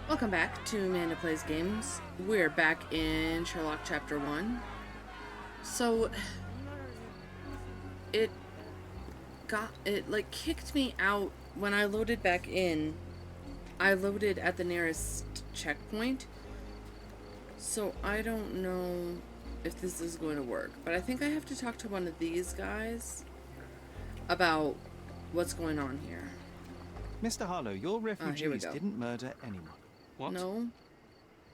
Welcome back to Amanda Plays Games. We're back in Sherlock Chapter 1. So, it kicked me out when I loaded back in. I loaded at the nearest checkpoint. So I don't know if this is going to work. But I think I have to talk to one of these guys about what's going on here. Mr. Harlow, your refugees didn't murder anyone. What? No.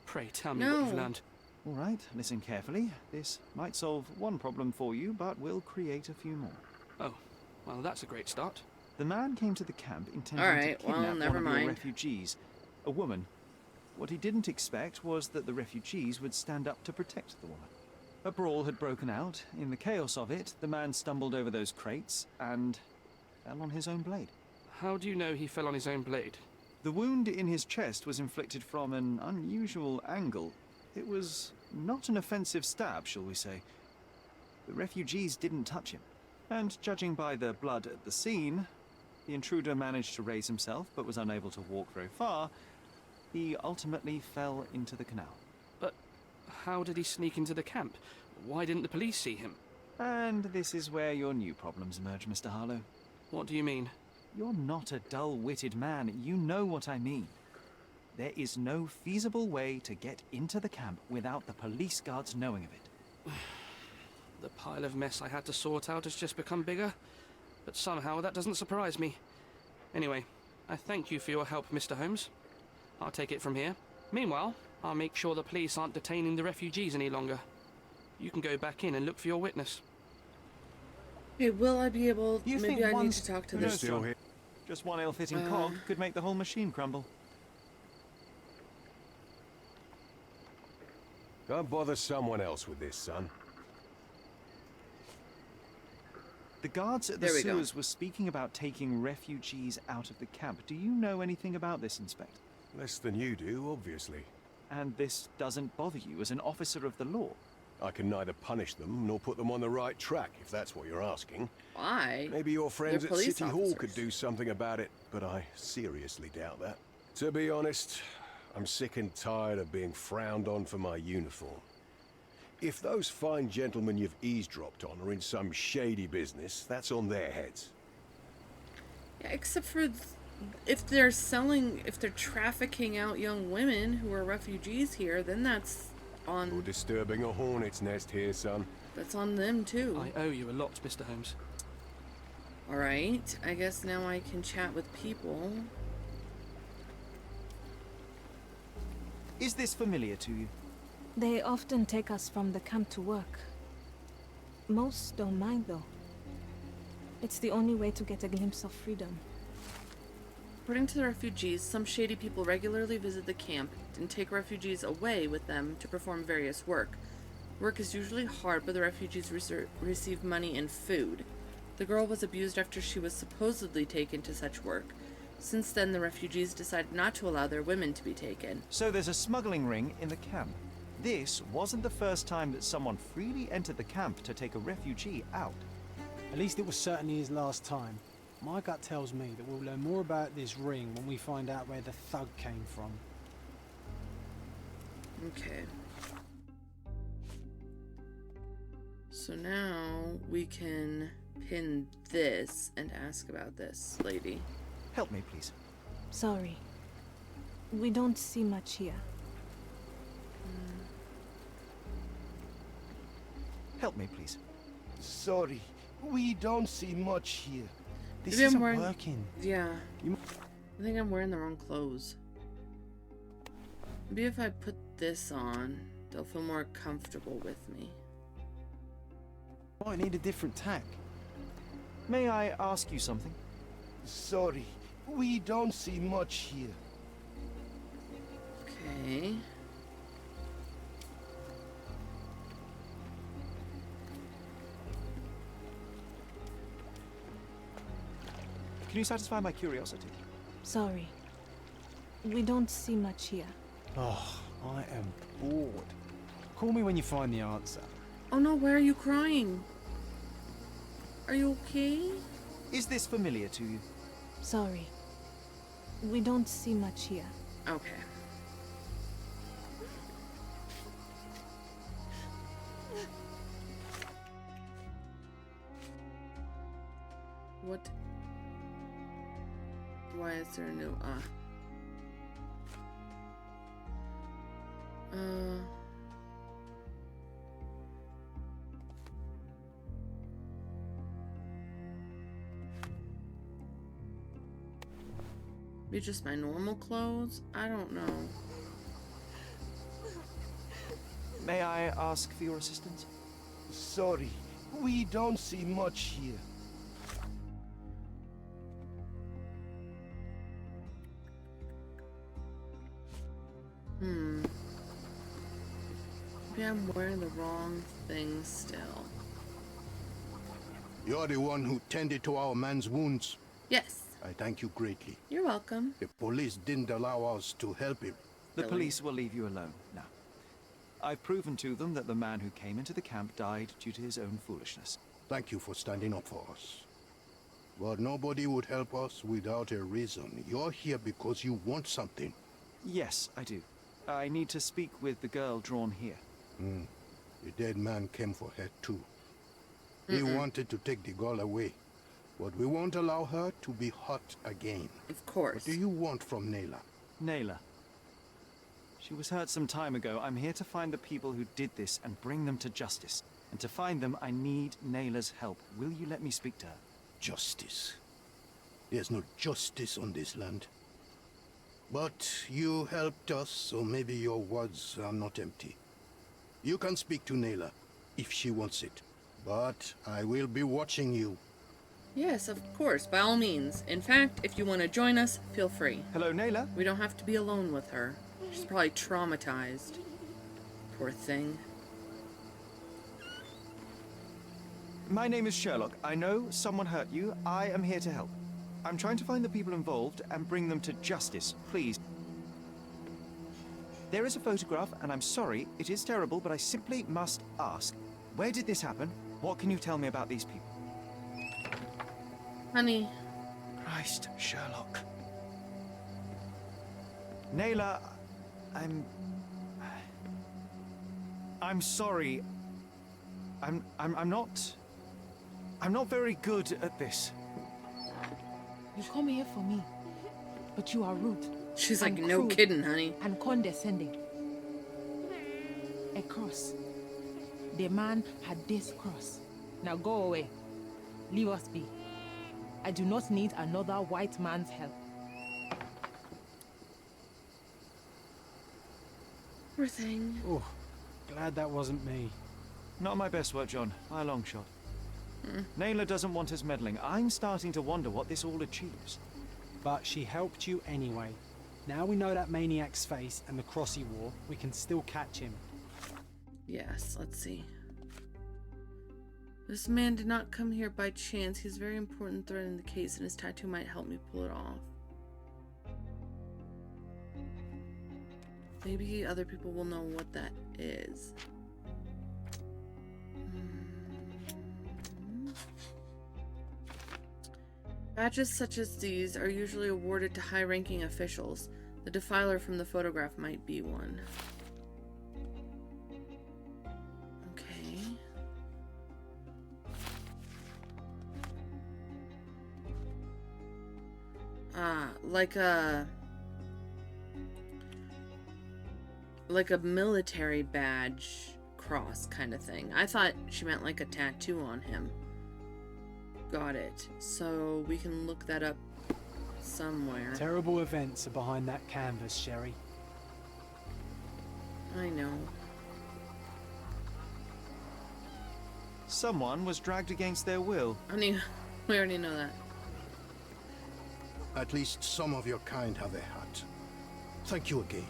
Pray tell me what you've learned. All right, listen carefully. This might solve one problem for you, but will create a few more. Oh, well, that's a great start. The man came to the camp intending to kidnap one of your refugees, a woman. What he didn't expect was that the refugees would stand up to protect the woman. A brawl had broken out. In the chaos of it, the man stumbled over those crates and fell on his own blade. How do you know he fell on his own blade? The wound in his chest was inflicted from an unusual angle. It was not an offensive stab, shall we say. The refugees didn't touch him. And judging by the blood at the scene, the intruder managed to raise himself but was unable to walk very far. He ultimately fell into the canal. But how did he sneak into the camp? Why didn't the police see him? And this is where your new problems emerge, Mr. Harlow. What do you mean? You're not a dull-witted man. You know what I mean. There is no feasible way to get into the camp without the police guards knowing of it. The pile of mess I had to sort out has just become bigger, but somehow that doesn't surprise me. Anyway, I thank you for your help, Mr. Holmes. I'll take it from here. Meanwhile, I'll make sure the police aren't detaining the refugees any longer. You can go back in and look for your witness. Hey, will I be able... Maybe I need to talk to this... Still here. Just one ill-fitting cog could make the whole machine crumble. Go bother someone else with this, son. The guards at the sewers were speaking about taking refugees out of the camp. Do you know anything about this, Inspector? Less than you do, obviously. And this doesn't bother you as an officer of the law? I can neither punish them nor put them on the right track, if that's what you're asking. Why? Maybe your friends at City Hall officers. could do something about it, but I seriously doubt that. To be honest, I'm sick and tired of being frowned on for my uniform. If those fine gentlemen you've eavesdropped on are in some shady business, that's on their heads. Yeah, except for if they're trafficking out young women who are refugees here, then that's on... You're disturbing a hornet's nest here, son. That's on them, too. I owe you a lot, Mr. Holmes. Alright, I guess now I can chat with people. Is this familiar to you? They often take us from the camp to work. Most don't mind, though. It's the only way to get a glimpse of freedom. According to the refugees, some shady people regularly visit the camp and take refugees away with them to perform various work. Work is usually hard, but the refugees receive money and food. The girl was abused after she was supposedly taken to such work. Since then, the refugees decided not to allow their women to be taken. So there's a smuggling ring in the camp. This wasn't the first time that someone freely entered the camp to take a refugee out. At least it was certainly his last time. My gut tells me that we'll learn more about this ring when we find out where the thug came from. Okay. So now we can pin this and ask about this lady. Help me, please. Sorry. We don't see much here. Help me, please. Sorry, we don't see much here. This Maybe I'm isn't wearing... working. Yeah. I think I'm wearing the wrong clothes. Maybe if I put this on, they'll feel more comfortable with me. Might need a different tack. May I ask you something? Sorry, we don't see much here. Okay. Can you satisfy my curiosity? Sorry. We don't see much here. Oh, I am bored. Call me when you find the answer. Oh no, why are you crying? Are you okay? Is this familiar to you? Sorry. We don't see much here. Okay. What? Why is there a new Be just my normal clothes? I don't know. May I ask for your assistance? Sorry, we don't see much here. Maybe I'm wearing the wrong thing still. You're the one who tended to our man's wounds. Yes. I thank you greatly. You're welcome. The police didn't allow us to help him. The Really? police will leave you alone now. I've proven to them that the man who came into the camp died due to his own foolishness. Thank you for standing up for us. But nobody would help us without a reason. You're here because you want something. Yes, I do. I need to speak with the girl drawn here. The dead man came for her too. He wanted to take the girl away, but we won't allow her to be hurt again. Of course. What do you want from Nayla? Nayla. She was hurt some time ago. I'm here to find the people who did this and bring them to justice. And to find them, I need Nayla's help. Will you let me speak to her? Justice. There's no justice on this land. But you helped us, so maybe your words are not empty. You can speak to Nayla, if she wants it. But I will be watching you. Yes, of course, by all means. In fact, if you want to join us, feel free. Hello, Nayla? We don't have to be alone with her. She's probably traumatized. Poor thing. My name is Sherlock. I know someone hurt you. I am here to help. I'm trying to find the people involved and bring them to justice. Please. There is a photograph, and I'm sorry, it is terrible, but I simply must ask. Where did this happen? What can you tell me about these people? Honey. Christ, Sherlock. Nayla, I'm sorry. I'm not very good at this. You come here for me, but you are rude. She's like, and no cruel kidding, honey. And condescending. A cross. The man had this cross. Now go away. Leave us be. I do not need another white man's help. Poor thing. Oh, glad that wasn't me. Not my best work, John, by a long shot. Nayla doesn't want us meddling. I'm starting to wonder what this all achieves. But she helped you anyway. Now we know that maniac's face and the cross he wore, we can still catch him. Yes, let's see. This man did not come here by chance. He's a very important thread in the case, and his tattoo might help me pull it off. Maybe other people will know what that is. Badges such as these are usually awarded to high-ranking officials. The defiler from the photograph might be one. Okay. Like a military badge cross kind of thing. I thought she meant like a tattoo on him. Got it. So we can look that up somewhere. Terrible events are behind that canvas, Sherry. I know. Someone was dragged against their will. We already know that. At least some of your kind have a heart. Thank you again.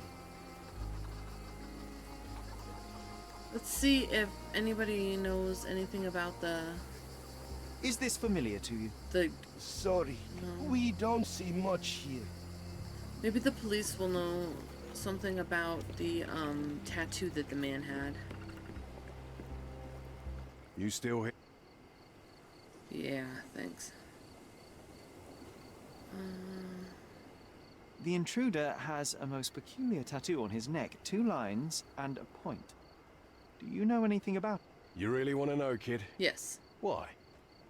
Let's see if anybody knows anything about Is this familiar to you? Sorry, No. we don't see much here. Maybe the police will know something about the tattoo that the man had. You still here? Yeah, thanks. The intruder has a most peculiar tattoo on his neck, 2 lines and a point. Do you know anything about it? You really want to know, kid? Yes. Why?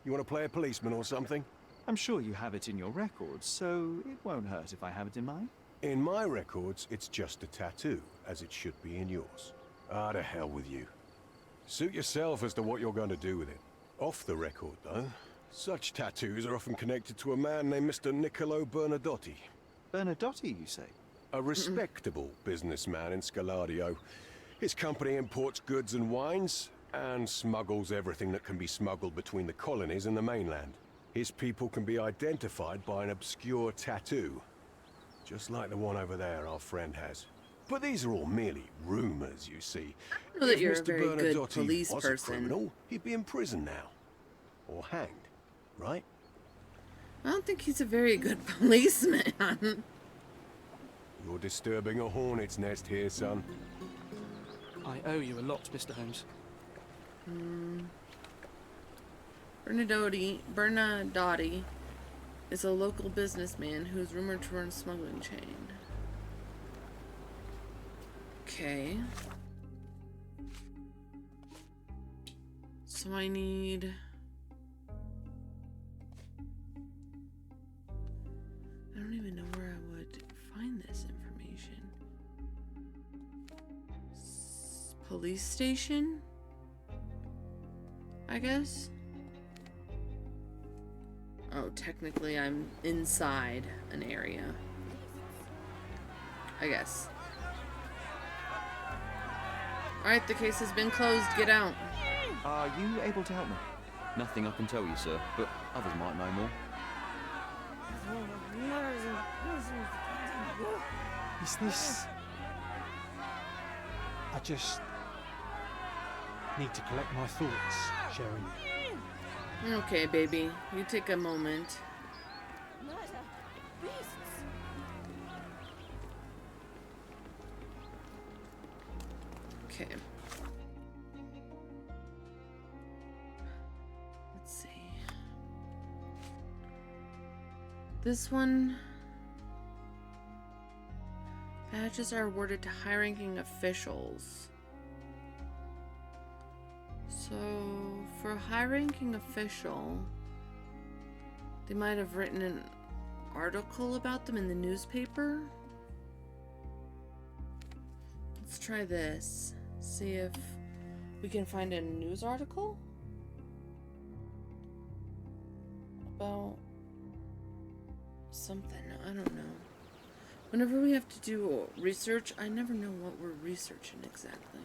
You want to play a policeman or something? I'm sure you have it in your records, so it won't hurt if I have it in mine. In my records, it's just a tattoo, as it should be in yours. Ah, to hell with you. Suit yourself as to what you're going to do with it. Off the record, though, such tattoos are often connected to a man named Mr. Niccolo Bernadotti. Bernadotti, you say? A respectable businessman in Scaladio. His company imports goods and wines, and smuggles everything that can be smuggled between the colonies and the mainland. His people can be identified by an obscure tattoo, just like the one over there our friend has. But these are all merely rumors, you see. I know that If you're a Mr. very good Bernadotti police was a person. criminal, he'd be in prison now. Or hanged, right? I don't think he's a very good policeman. You're disturbing a hornet's nest here, son. I owe you a lot, Mr. Holmes. Bernadotti is a local businessman who's rumored to run a smuggling chain. Okay. So I need... I don't even know where I would find this information. Police station? I guess? Oh, technically I'm inside an area. I guess. Alright, the case has been closed. Get out. Are you able to help me? Nothing I can tell you, sir, but others might know more. Is this... I just need to collect my thoughts, Sharon. Okay, baby. You take a moment. Okay. Let's see. This one... Badges are awarded to high-ranking officials. So, for a high-ranking official, they might have written an article about them in the newspaper. Let's try this. See if we can find a news article about something. I don't know. Whenever we have to do research, I never know what we're researching exactly.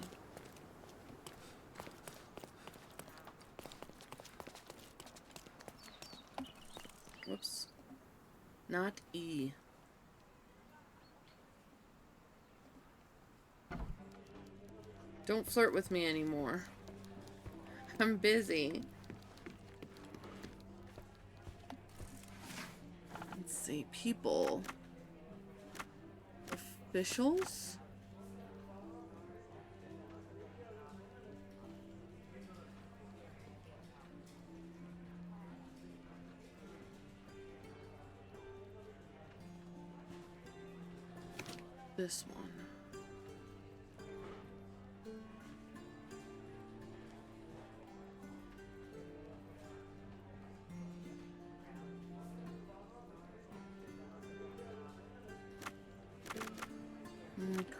Whoops. Not E. Don't flirt with me anymore. I'm busy. Let's see. People. Officials? This one.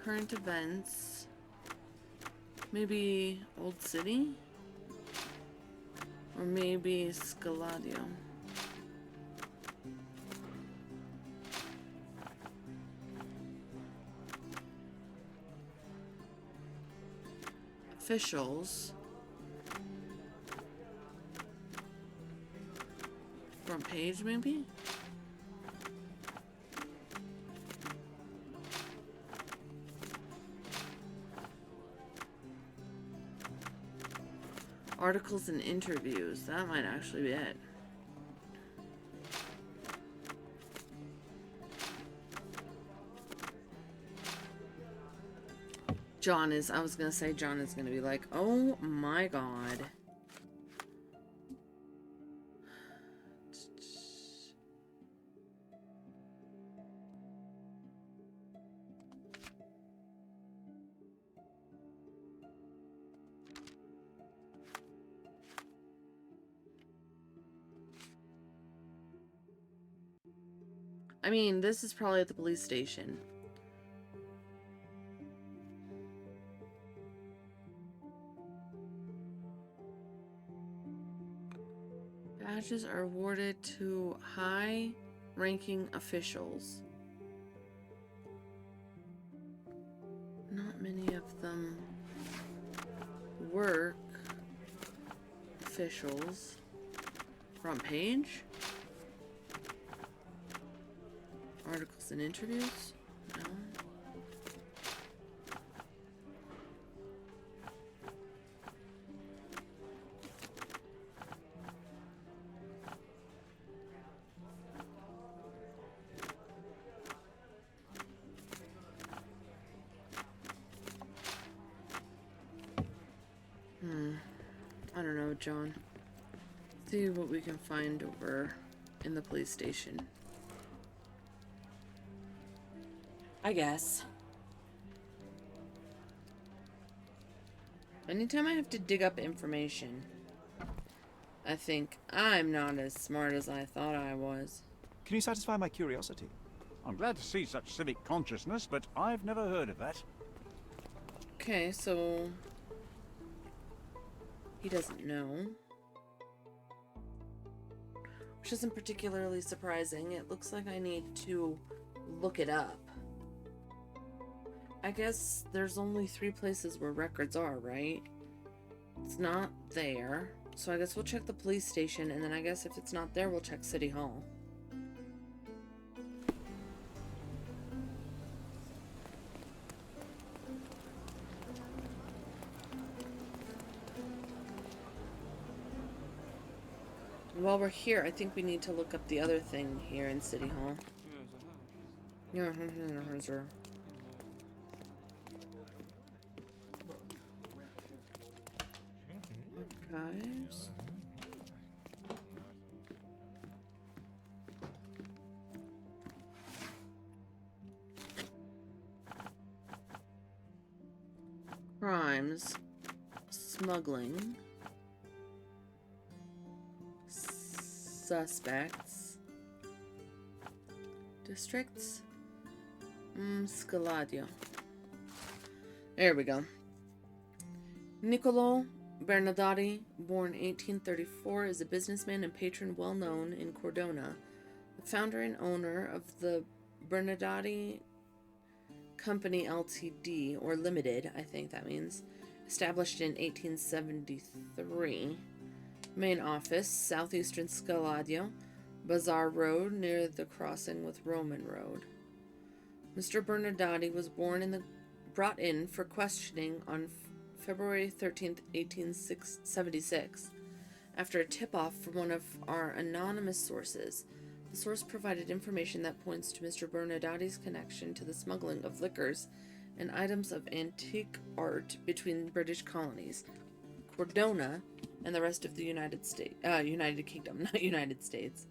Current events. Maybe Old City? Or maybe Scaladio. Officials. Front page, maybe? Articles and interviews. That might actually be it. I was gonna say John is gonna be like, oh my god. I mean, this is probably at the police station. Badges are awarded to high-ranking officials. Not many of them work officials. Front page? Articles and interviews? No. I don't know, John. See what we can find over in the police station. I guess. Anytime I have to dig up information, I think I'm not as smart as I thought I was. Can you satisfy my curiosity? I'm glad to see such civic consciousness, but I've never heard of that. Okay, so he doesn't know. Which isn't particularly surprising. It looks like I need to look it up. I guess there's only 3 places where records are, right? It's not there. So I guess we'll check the police station, and then I guess if it's not there, we'll check City Hall. While we're here, I think we need to look up the other thing here in City Hall. Yeah, sure. Archives. Crimes. Smuggling. Suspects. Districts. Scaladio. There we go. Niccolo Bernardotti, born 1834, is a businessman and patron well known in Cordona. The founder and owner of the Bernardotti Company Ltd, or Limited, I think that means, established in 1873. Main office, southeastern Scaladio, Bazaar Road, near the crossing with Roman Road. Mr. Bernardotti was brought in for questioning on February 13th, 1876. After a tip-off from one of our anonymous sources, the source provided information that points to Mr. Bernardotti's connection to the smuggling of liquors and items of antique art between British colonies, Cordona, and the rest of the United Kingdom, not United States.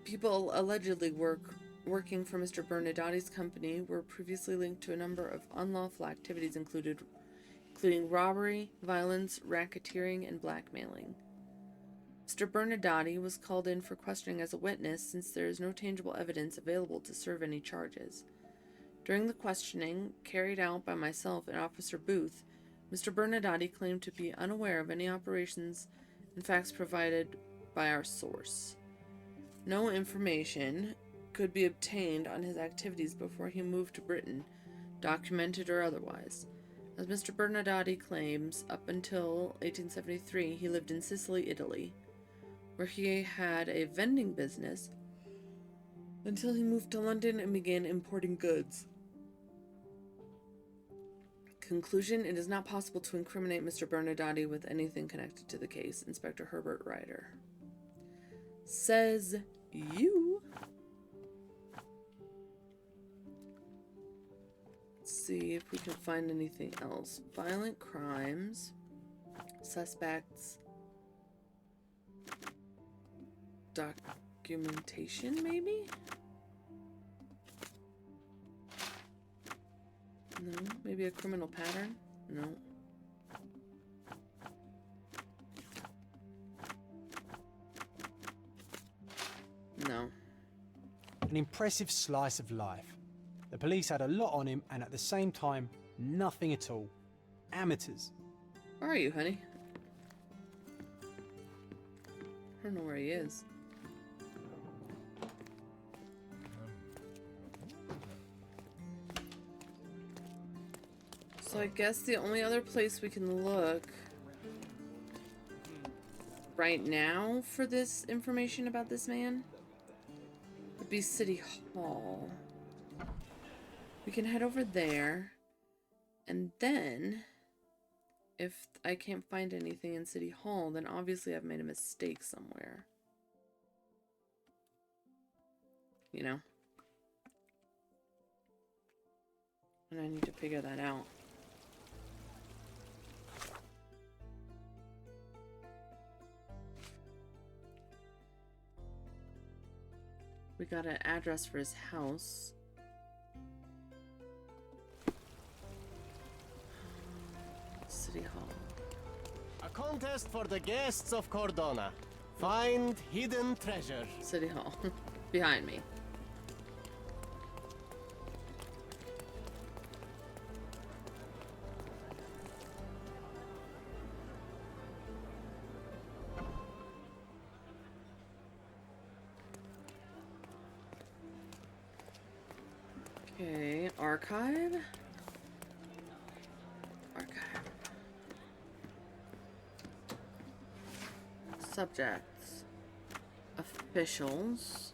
People allegedly working for Mr. Bernardotti's company were previously linked to a number of unlawful activities including robbery, violence, racketeering, and blackmailing. Mr. Bernardotti was called in for questioning as a witness since there is no tangible evidence available to serve any charges. During the questioning, carried out by myself and Officer Booth, Mr. Bernardotti claimed to be unaware of any operations and facts provided by our source. No information could be obtained on his activities before he moved to Britain, documented or otherwise. As Mr. Bernardotti claims, up until 1873 he lived in Sicily, Italy, where he had a vending business until he moved to London and began importing goods. Conclusion: it is not possible to incriminate Mr. Bernardotti with anything connected to the case. Inspector Herbert Ryder. Says you. Let's see if we can find anything else. Violent crimes. Suspects. Documentation, maybe? No. Maybe a criminal pattern? No. No. An impressive slice of life. The police had a lot on him, and at the same time, nothing at all. Amateurs. Where are you, honey? I don't know where he is. So I guess the only other place we can look right now for this information about this man would be City Hall. We can head over there, and then if I can't find anything in City Hall, then obviously I've made a mistake somewhere. You know? And I need to figure that out. We got an address for his house. City Hall. A contest for the guests of Cordona. Find hidden treasure. City Hall. Behind me. Okay, archive. Archive. Subjects. Officials.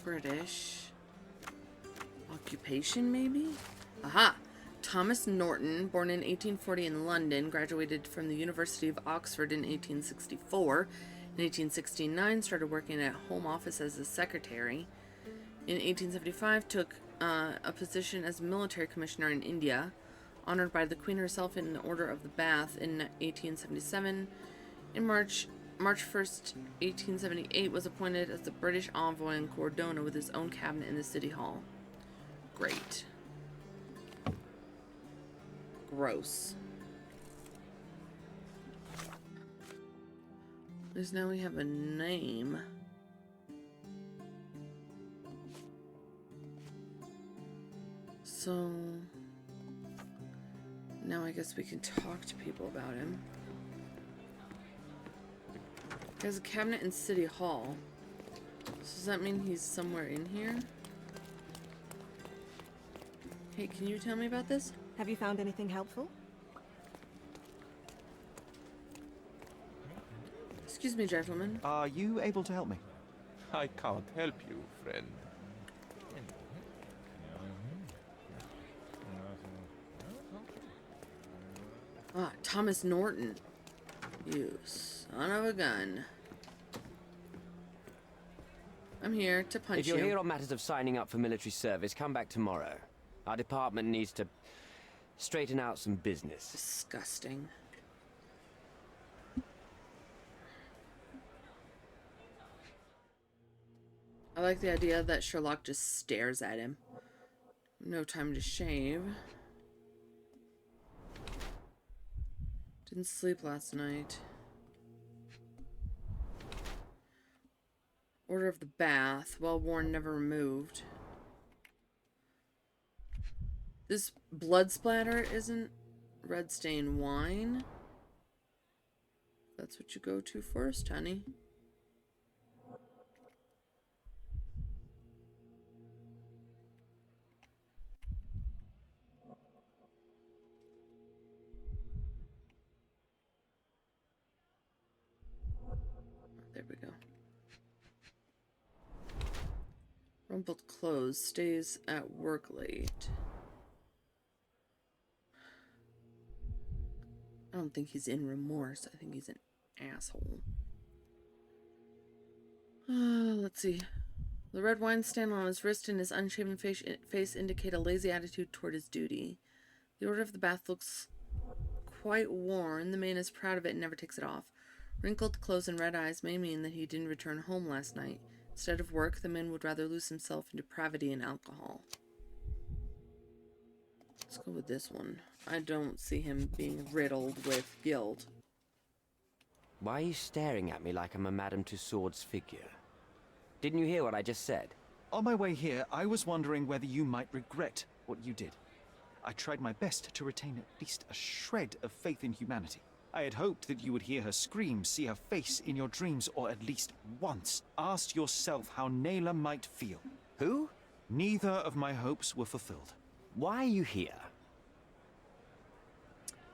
British. Occupation, maybe? Aha! Thomas Norton, born in 1840 in London, graduated from the University of Oxford in 1864. In 1869, started working at Home Office as a secretary. In 1875, took a position as military commissioner in India, honored by the Queen herself in the Order of the Bath in 1877. In March 1st, 1878, was appointed as the British envoy in Cordona with his own cabinet in the City Hall. Great. Gross. At least now we have a name. So now I guess we can talk to people about him. He has a cabinet in City Hall. So does that mean he's somewhere in here? Hey, can you tell me about this? Have you found anything helpful? Excuse me, gentlemen. Are you able to help me? I can't help you, friend. Ah, Thomas Norton. You son of a gun. I'm here to punch you. If you're here on matters of signing up for military service, come back tomorrow. Our department needs to straighten out some business. Disgusting. I like the idea that Sherlock just stares at him. No time to shave. Didn't sleep last night. Order of the Bath. Well worn, never removed. This blood splatter isn't red stain wine. That's what you go to first, honey. There we go. Rumpled clothes, stays at work late. I don't think he's in remorse. I think he's an asshole. Let's see. The red wine stain on his wrist and his unshaven face indicate a lazy attitude toward his duty. The Order of the Bath looks quite worn. The man is proud of it and never takes it off. Wrinkled clothes and red eyes may mean that he didn't return home last night. Instead of work, the man would rather lose himself in depravity and alcohol. Let's go with this one. I don't see him being riddled with guilt. Why are you staring at me like I'm a Madame Tussauds figure? Didn't you hear what I just said? On my way here, I was wondering whether you might regret what you did. I tried my best to retain at least a shred of faith in humanity. I had hoped that you would hear her scream, see her face in your dreams, or at least once ask yourself how Naylor might feel. Who? Neither of my hopes were fulfilled. Why are you here?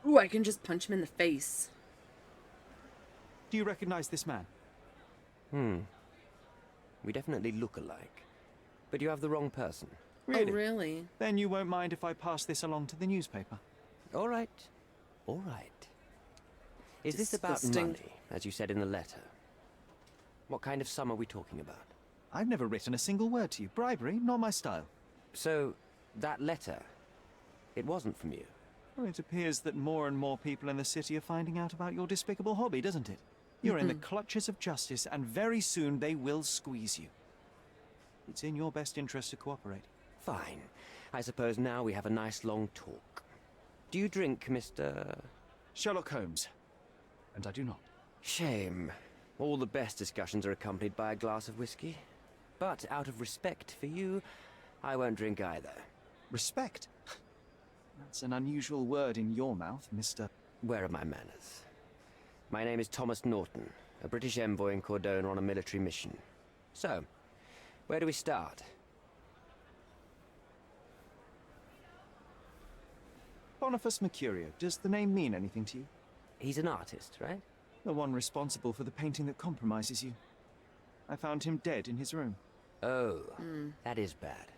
Ooh, I can just punch him in the face. Do you recognize this man? We definitely look alike. But you have the wrong person. Really? Oh, really? Then you won't mind if I pass this along to the newspaper. All right. All right. Is this about Disgusting. money, as you said in the letter? What kind of sum are we talking about? I've never written a single word to you. Bribery, not my style. So, that letter, it wasn't from you? Well, it appears that more and more people in the city are finding out about your despicable hobby, doesn't it? You're in the clutches of justice, and very soon they will squeeze you. It's in your best interest to cooperate. Fine. I suppose now we have a nice long talk. Do you drink, Mr. Sherlock Holmes. And I do not. Shame. All the best discussions are accompanied by a glass of whiskey. But out of respect for you, I won't drink either. Respect? That's an unusual word in your mouth, Mr. Where are my manners? My name is Thomas Norton, a British envoy in Cordona on a military mission. So, where do we start? Boniface Mercurio. Does the name mean anything to you? He's an artist, right? The one responsible for the painting that compromises you. I found him dead in his room. Oh, that is bad.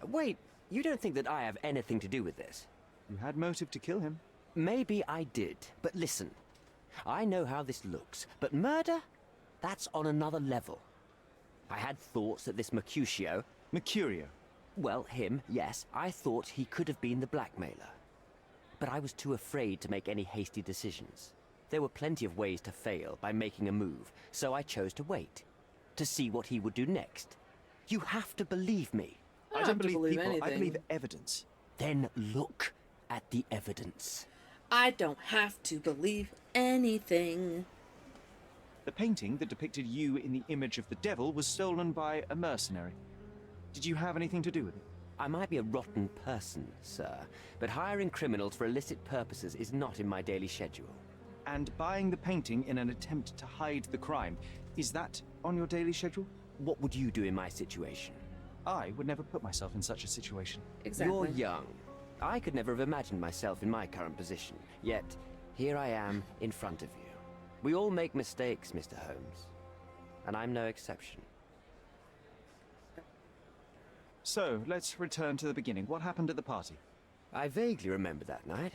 Wait, you don't think that I have anything to do with this? You had motive to kill him. Maybe I did, but listen. I know how this looks, but murder? That's on another level. I had thoughts that this Mercutio... Mercurio? Well, him, yes. I thought he could have been the blackmailer. But I was too afraid to make any hasty decisions. There were plenty of ways to fail by making a move, so I chose to wait. To see what he would do next. You have to believe me. I don't believe people, anything. I believe evidence. Then look at the evidence. I don't have to believe anything. The painting that depicted you in the image of the devil was stolen by a mercenary. Did you have anything to do with it? I might be a rotten person, sir, but hiring criminals for illicit purposes is not in my daily schedule. And buying the painting in an attempt to hide the crime, is that on your daily schedule? What would you do in my situation? I would never put myself in such a situation. Exactly. You're young. I could never have imagined myself in my current position. Yet, here I am in front of you. We all make mistakes, Mr. Holmes. And I'm no exception. So, let's return to the beginning. What happened at the party? I vaguely remember that night.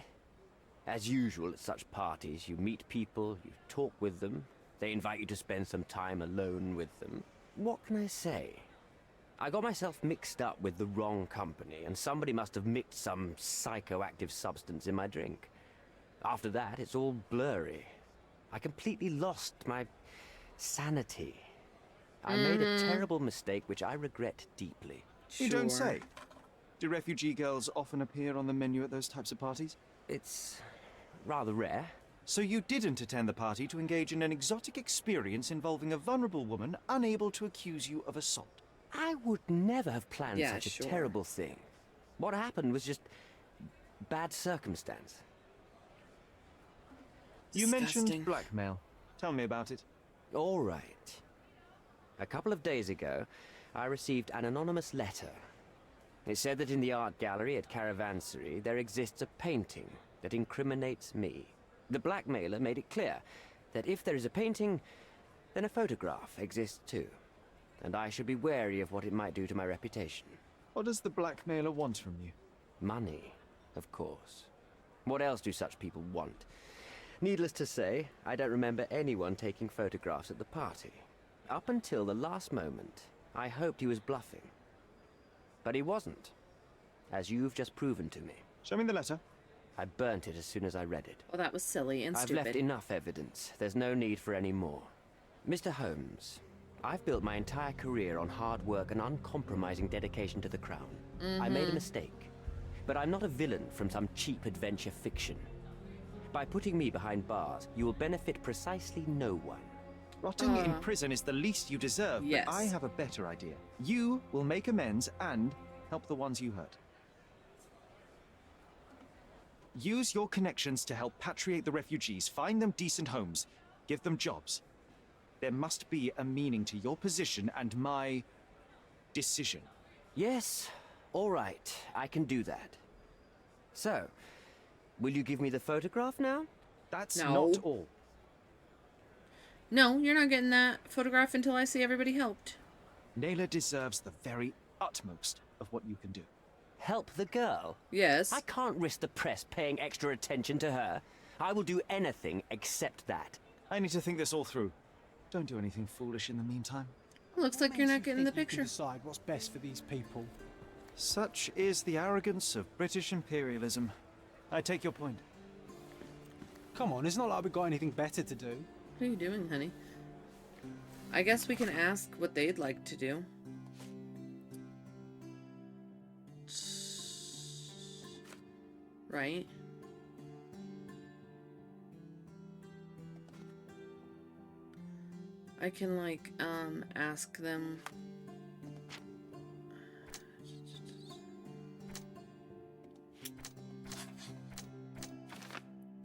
As usual at such parties, you meet people, you talk with them, they invite you to spend some time alone with them. What can I say? I got myself mixed up with the wrong company, and somebody must have mixed some psychoactive substance in my drink. After that, it's all blurry. I completely lost my sanity. I made a terrible mistake which I regret deeply. You don't say. Do refugee girls often appear on the menu at those types of parties? It's rather rare. So you didn't attend the party to engage in an exotic experience involving a vulnerable woman unable to accuse you of assault? I would never have planned such a terrible thing. What happened was just bad circumstance. You mentioned blackmail. Tell me about it. All right. A couple of days ago, I received an anonymous letter. It said that in the art gallery at Caravansary there exists a painting that incriminates me. The blackmailer made it clear that if there is a painting, then a photograph exists too. And I should be wary of what it might do to my reputation. What does the blackmailer want from you? Money, of course. What else do such people want? Needless to say, I don't remember anyone taking photographs at the party. Up until the last moment, I hoped he was bluffing. But he wasn't, as you've just proven to me. Show me the letter. I burnt it as soon as I read it. Well, that was silly and I've stupid. left enough evidence. There's no need for any more. Mr. Holmes, I've built my entire career on hard work and uncompromising dedication to the Crown. I made a mistake. but I'm not a villain from some cheap adventure fiction. By putting me behind bars, you will benefit precisely no one. Rotting in prison is the least you deserve, yes. but I have a better idea. You will make amends and help the ones you hurt. Use your connections to help patriate the refugees, find them decent homes, give them jobs. There must be a meaning to your position and my decision. Yes, all right, I can do that. So, will you give me the photograph now? That's No. not all. No, you're not getting that photograph until I see everybody helped. Naylor deserves the very utmost of what you can do. Help the girl? Yes. I can't risk the press paying extra attention to her. I will do anything except that. I need to think this all through. Don't do anything foolish in the meantime. Looks like you're not getting the You can picture. decide what's best for these people. Such is the arrogance of British imperialism. I take your point. Come on, it's not like we've got anything better to do. What are you doing, honey? I guess we can ask what they'd like to do. Right? I can, like, ask them...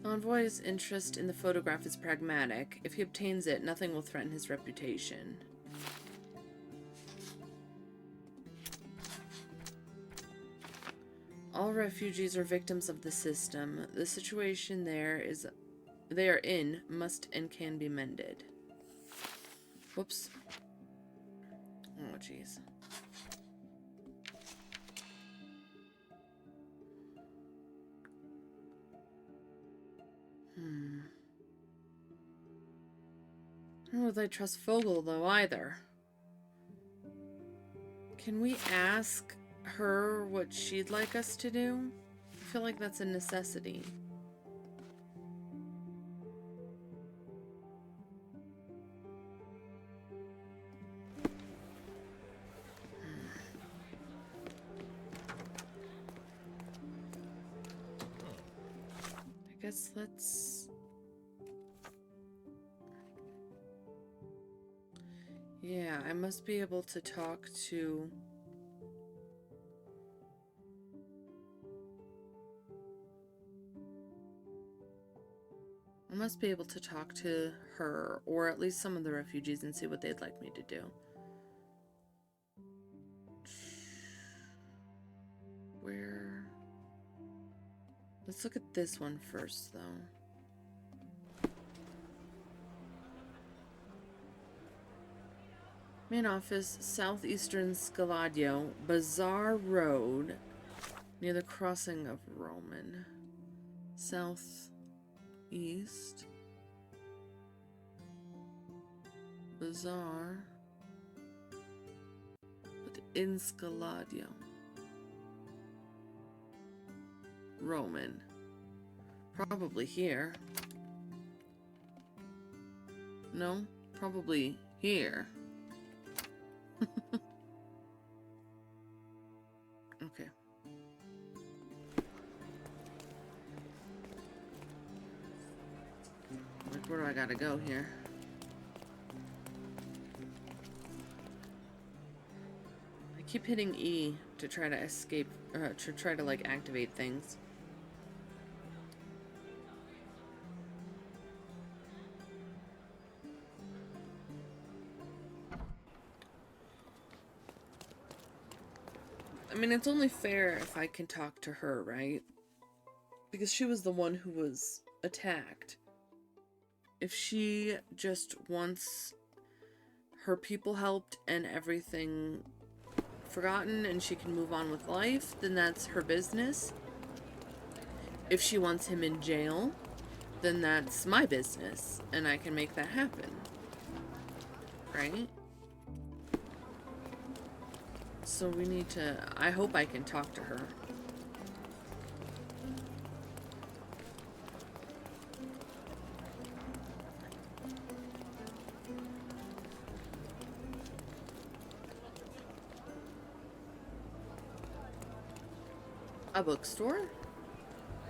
Envoy's interest in the photograph is pragmatic. If he obtains it, nothing will threaten his reputation. All refugees are victims of the system. The situation they are in must and can be mended. Whoops. Oh, jeez. I don't know if I trust Fogel, though, either. Can we ask her what she'd like us to do? I feel like that's a necessity. I guess let's... Yeah, I must be able to talk to... I must be able to talk to her, or at least some of the refugees, and see what they'd like me to do. Where... Let's look at this one first, though. Main office, southeastern Scaladio, Bazaar Road, near the crossing of Roman. Southeast. Bazaar. But in Scaladio. Roman. Probably here. No, probably here. Okay. Like, where do I gotta go here? I keep hitting E to try to escape, to try to, like, activate things. I mean, it's only fair if I can talk to her, right? Because she was the one who was attacked. If she just wants her people helped and everything forgotten and she can move on with life, then that's her business. If she wants him in jail, then that's my business and I can make that happen. Right? So we need to... I hope I can talk to her. A bookstore?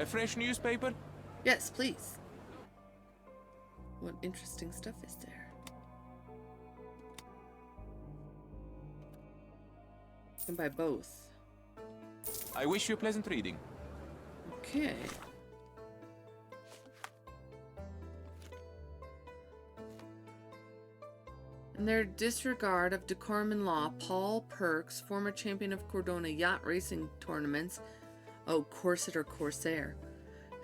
A fresh newspaper? Yes, please. What interesting stuff is there? You can buy both. I wish you pleasant reading. Okay. In their disregard of decorum and law, Paul Perks, former champion of Cordona yacht racing tournaments, corset or corsair,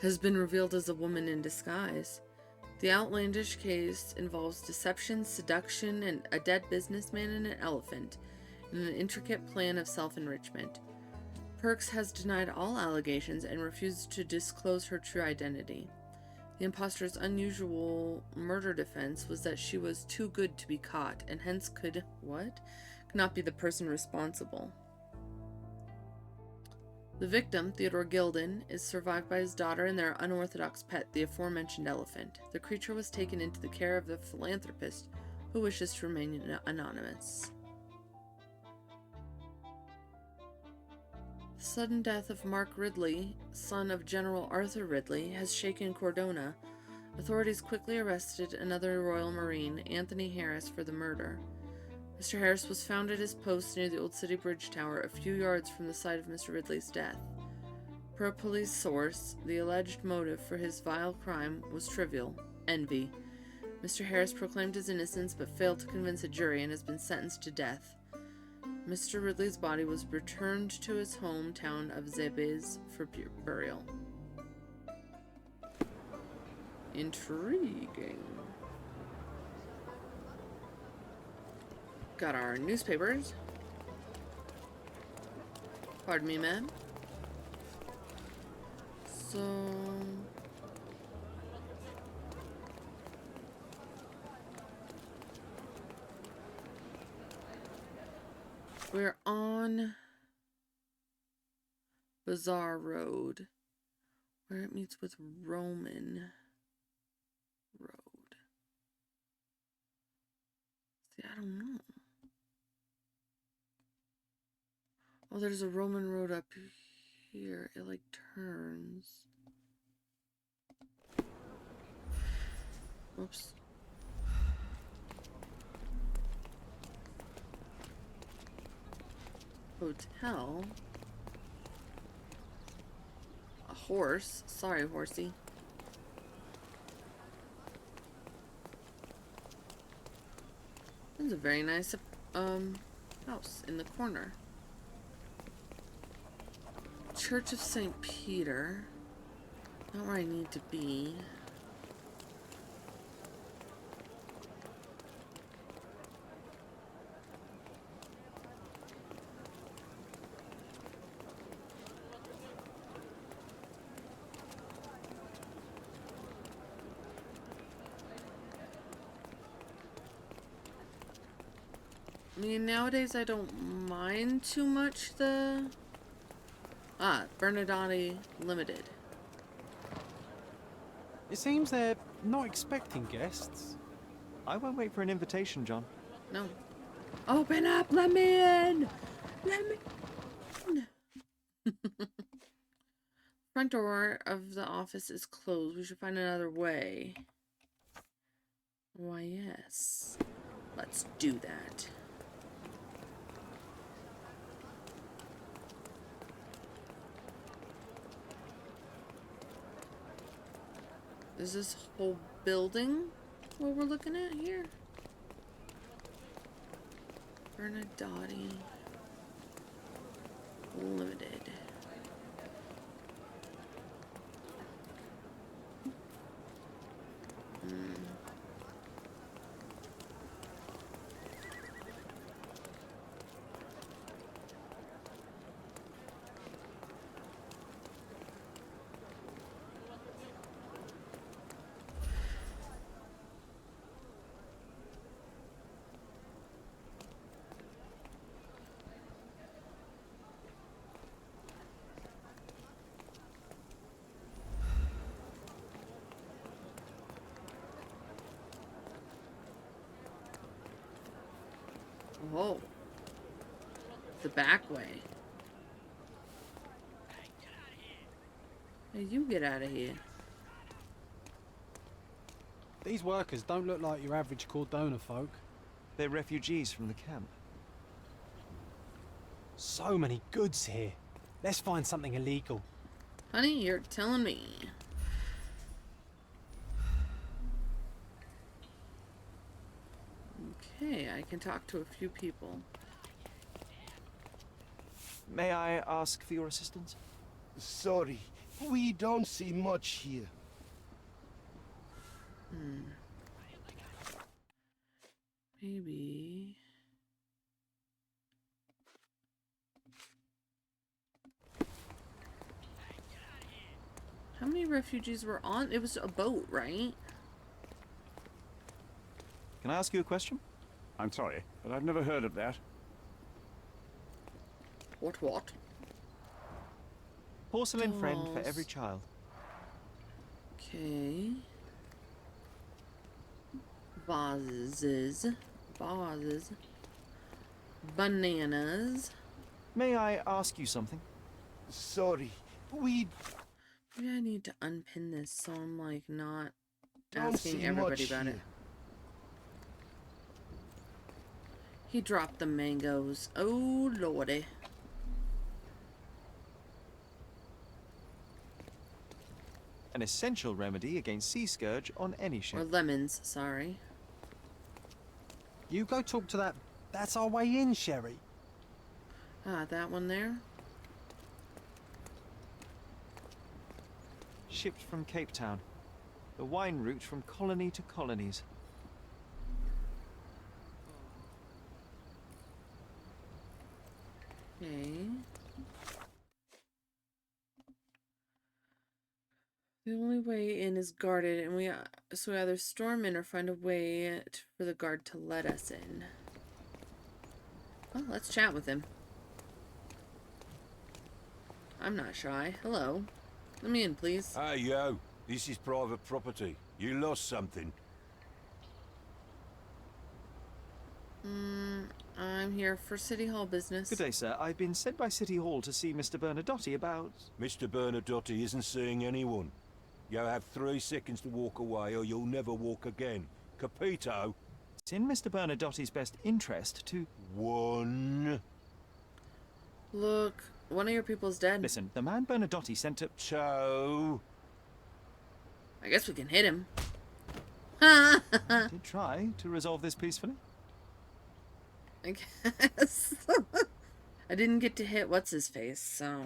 has been revealed as a woman in disguise. The outlandish case involves deception, seduction, and a dead businessman and an elephant, in an intricate plan of self-enrichment. Perks has denied all allegations and refused to disclose her true identity. The imposter's unusual murder defense was that she was too good to be caught, and hence could not be the person responsible. The victim, Theodore Gilden, is survived by his daughter and their unorthodox pet, the aforementioned elephant. The creature was taken into the care of the philanthropist, who wishes to remain anonymous. The sudden death of Mark Ridley, son of General Arthur Ridley, has shaken Cordona. Authorities quickly arrested another Royal Marine, Anthony Harris, for the murder. Mr. Harris was found at his post near the Old City Bridge Tower, a few yards from the site of Mr. Ridley's death. Per a police source, the alleged motive for his vile crime was trivial: envy. Mr. Harris proclaimed his innocence but failed to convince a jury and has been sentenced to death. Mr. Ridley's body was returned to his hometown of Zebes for burial. Intriguing. Got our newspapers. Pardon me, ma'am. So... we're on Bazaar Road, where it meets with Roman Road. See, I don't know. Oh, there's a Roman Road up here. It like turns. Oops. Hotel. A horse. Sorry, horsey. There's a very nice house in the corner. Church of St. Peter. Not where I need to be. I mean, nowadays I don't mind too much the... Bernardati Limited. It seems they're not expecting guests. I won't wait for an invitation, John. No. Open up! Let me in! Let me in! Front door of the office is closed. We should find another way. Why, yes. Let's do that. Is this whole building what we're looking at here? Bernardati Limited. Whoa. The back way. Hey, you get out of here. These workers don't look like your average Cordona folk. They're refugees from the camp. So many goods here. Let's find something illegal. Honey, you're telling me. Okay, I can talk to a few people. May I ask for your assistance? Sorry, we don't see much here. Maybe. How many refugees were on? It was a boat, right? Can I ask you a question? I'm sorry, but I've never heard of that. What? Porcelain friend for Dolls. every child. Okay. Vases. Bananas. May I ask you something? Sorry, we Maybe I need to unpin this so I'm like not don't asking see everybody much about here. it. He dropped the mangoes. Oh lordy. An essential remedy against sea scourge on any ship. Or lemons, sorry. You go talk to that. That's our way in, Sherry. Ah, that one there. Shipped from Cape Town. The wine route from colony to colonies. Okay. The only way in is guarded, and so we either storm in or find a way for the guard to let us in. Well, let's chat with him. I'm not shy. Hello. Let me in, please. Hey, yo. This is private property. You lost something. I'm here for City Hall business. Good day, sir. I've been sent by City Hall to see Mr. Bernadotte about... Mr. Bernadotte isn't seeing anyone. You have 3 seconds to walk away or you'll never walk again. Capito? It's in Mr. Bernadotte's best interest to... 1. Look, one of your people's dead. Listen, the man Bernadotte sent to... 2. I guess we can hit him. Did try to resolve this peacefully. I guess. I didn't get to hit what's-his-face, so...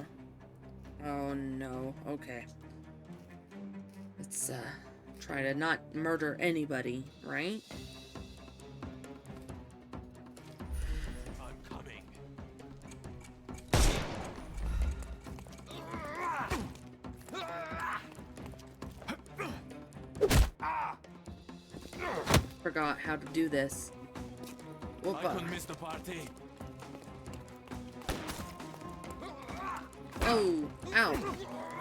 Oh, no. Okay. Let's, try to not murder anybody, right? I'm coming. Forgot how to do this. Whoopa. miss the party. Oh, ow.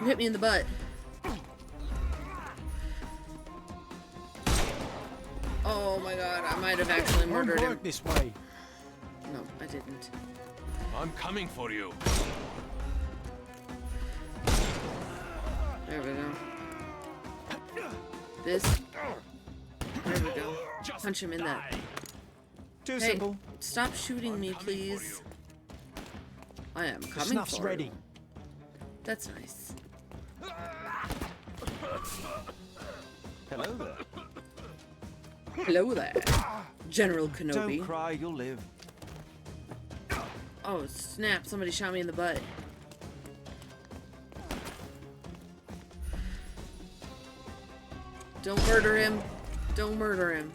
You hit me in the butt. Oh my god, I might have actually murdered him. This way. No, I didn't. I'm coming for you. There we go. This. There we go. Punch him in that. Too Hey, simple. stop shooting me, please. I am The coming snuff's for ready. you. That's nice. Hello there. Hello there, General Kenobi. Don't cry, you'll live. Oh, snap. Somebody shot me in the butt. Don't murder him. Don't murder him.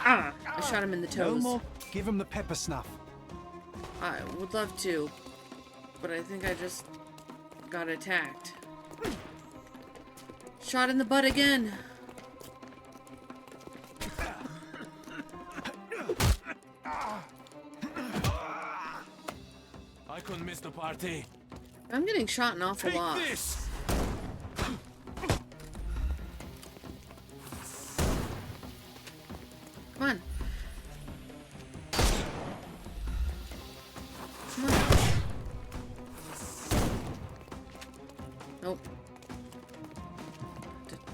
Ah! I shot him in the No toes. more. Give him the pepper snuff. I would love to, but I think I just got attacked. Shot in the butt again. I couldn't miss the party. I'm getting shot an awful lot. This! Come on. Come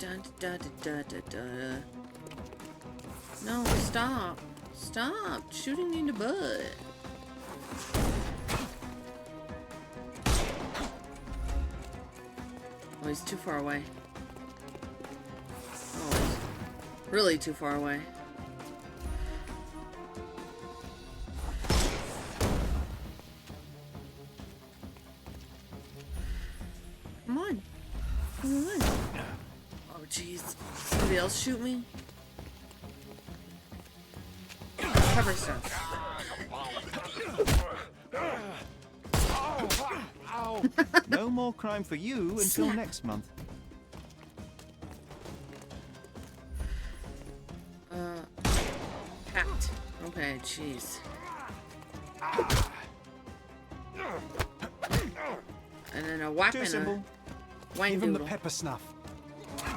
dun, dun, dun, dun, dun. No, stop. Stop shooting me in the butt. Oh, he's too far away. Oh, he's really too far away. Come on. Come on. Oh, jeez. Somebody else shoot me? Cover stuff. No more crime for you until Snap. next month. Packed. Okay, jeez. And then a whack Too and simple. a wine Give him the doodle. pepper snuff.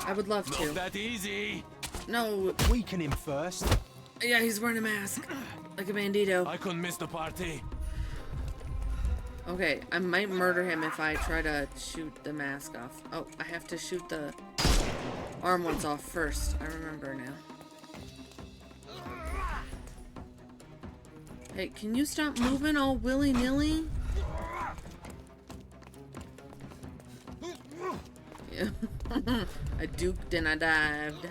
I would love to. Not that easy. No. Weaken him first. Yeah, he's wearing a mask. Like a bandito. I couldn't miss the party. Okay, I might murder him if I try to shoot the mask off. Oh, I have to shoot the arm ones off first. I remember now. Hey, can you stop moving all willy-nilly? Yeah. I duked and I dived.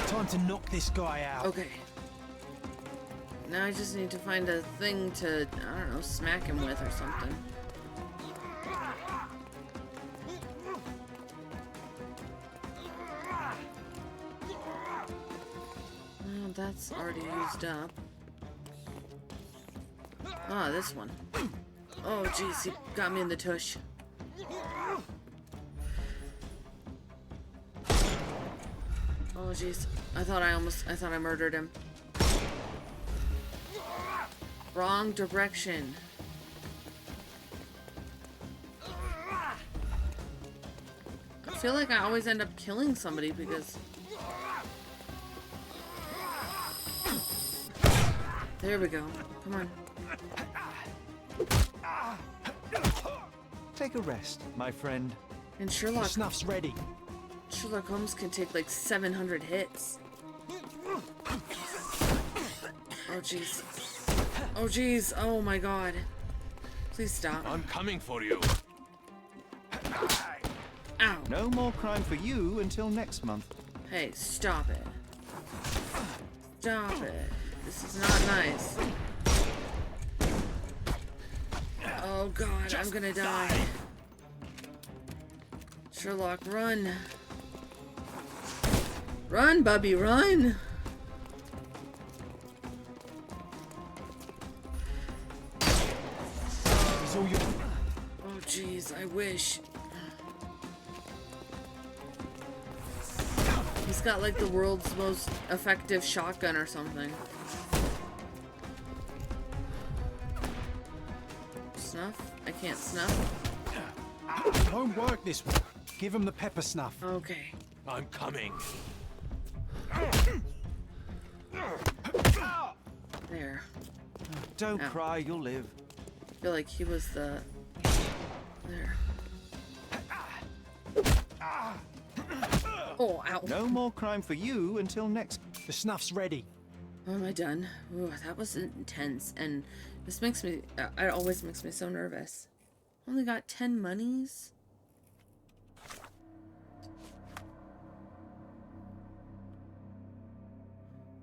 Time to knock this guy out. Okay. Now I just need to find a thing to, I don't know, smack him with or something. Oh, that's already used up. Ah, this one. Oh, jeez, he got me in the tush. Oh, jeez. I thought I murdered him. Wrong direction. I feel like I always end up killing somebody because... There we go. Come on. Take a rest, my friend. And The Sherlock snuff's ready. Holmes can take like 700 hits. Oh jeez. Oh jeez. Oh my god. Please stop. I'm coming for you. Ow. No more crime for you until next month. Hey, stop it. Stop it. This is not nice. Oh god, I'm gonna die. Sherlock, run. Run, Bubby, run. He's all your... Oh jeez, I wish. He's got like the world's most effective shotgun or something. Snuff? I can't snuff. It won't work this way. Give him the pepper snuff. Okay. I'm coming. There. Don't Ow. cry, you'll live. I feel like he was the... There. Oh, ow. No more crime for you until next... The snuff's ready. Oh, am I done? Ooh, that was intense. And this makes me... it always makes me so nervous. Only got 10 monies?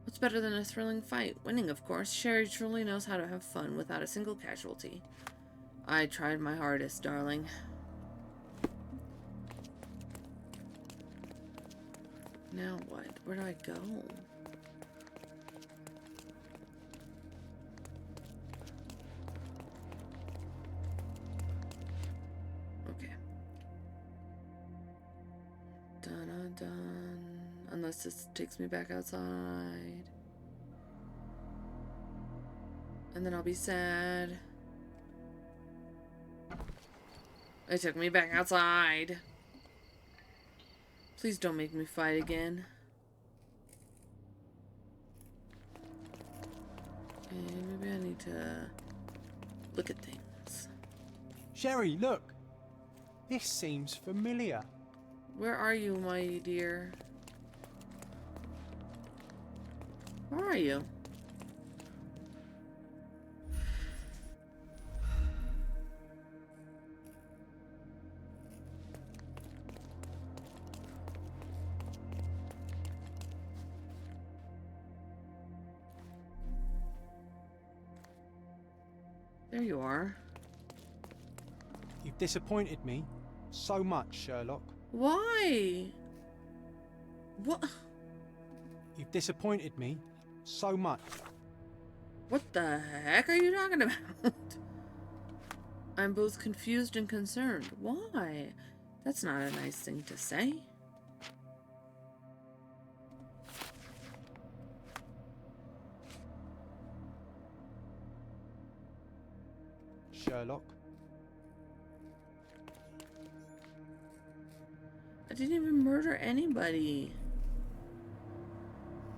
What's better than a thrilling fight? Winning, of course. Sherry truly knows how to have fun without a single casualty. I tried my hardest, darling. Now what? Where do I go? Okay. Dun dun. Unless this takes me back outside. And then I'll be sad. It took me back outside. Please don't make me fight again. Okay, maybe I need to look at things. Sherry, look! This seems familiar. Where are you, my dear? Where are you? There you are. You've disappointed me so much, Sherlock. Why? What? You've disappointed me so much. What the heck are you talking about? I'm both confused and concerned. Why? That's not a nice thing to say. Sherlock. I didn't even murder anybody.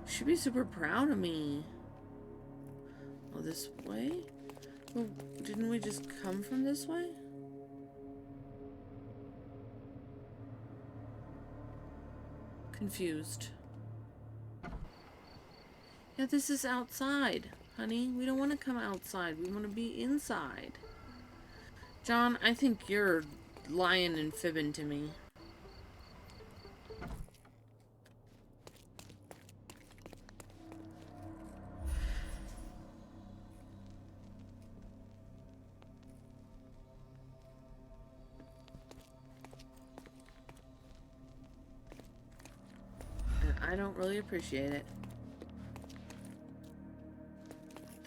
You should be super proud of me. Oh, this way? Well, didn't we just come from this way? Confused. Yeah, this is outside, honey. We don't want to come outside. We want to be inside. John, I think you're lying and fibbing to me. I don't really appreciate it.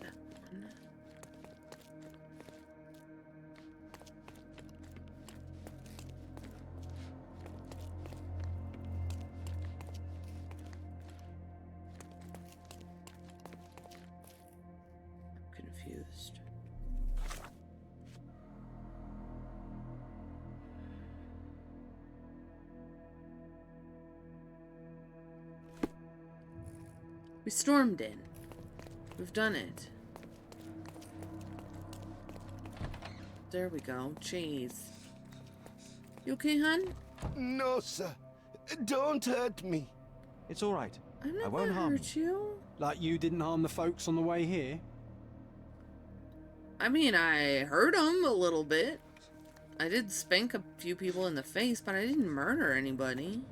That one. I'm confused. We stormed in. We've done it. There we go. Jeez. You okay, hun? No, sir. Don't hurt me. It's all right. I'm I not won't gonna harm hurt you. Like you didn't harm the folks on the way here? I mean, I hurt them a little bit. I did spank a few people in the face, but I didn't murder anybody.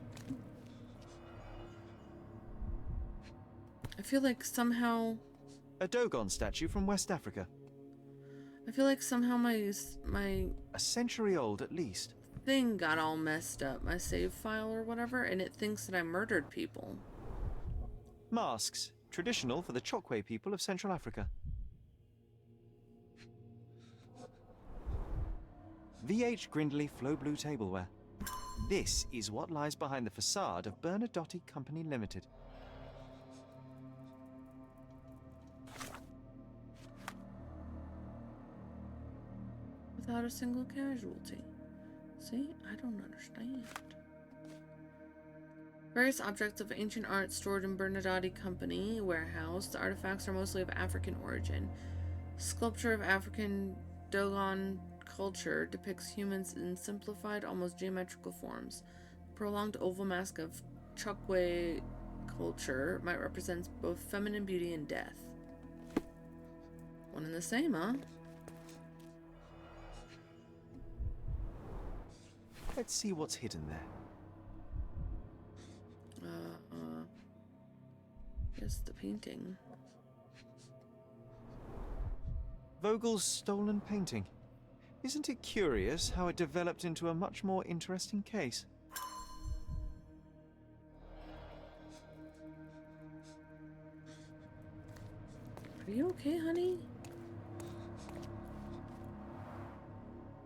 I feel like somehow... A Dogon statue from West Africa. I feel like somehow my A century old, at least. thing got all messed up. My save file or whatever, and it thinks that I murdered people. Masks. Traditional for the Chokwe people of Central Africa. VH Grindley Flow Blue Tableware. This is what lies behind the facade of Bernadotte Company Limited. Without a single casualty. See? I don't understand. Various objects of ancient art stored in Bernadotte Company warehouse. The artifacts are mostly of African origin. Sculpture of African Dogon culture depicts humans in simplified, almost geometrical forms. Prolonged oval mask of Chokwe culture might represent both feminine beauty and death. One and the same, huh? Let's see what's hidden there. Here's the painting. Vogel's stolen painting. Isn't it curious how it developed into a much more interesting case? Are you okay, honey?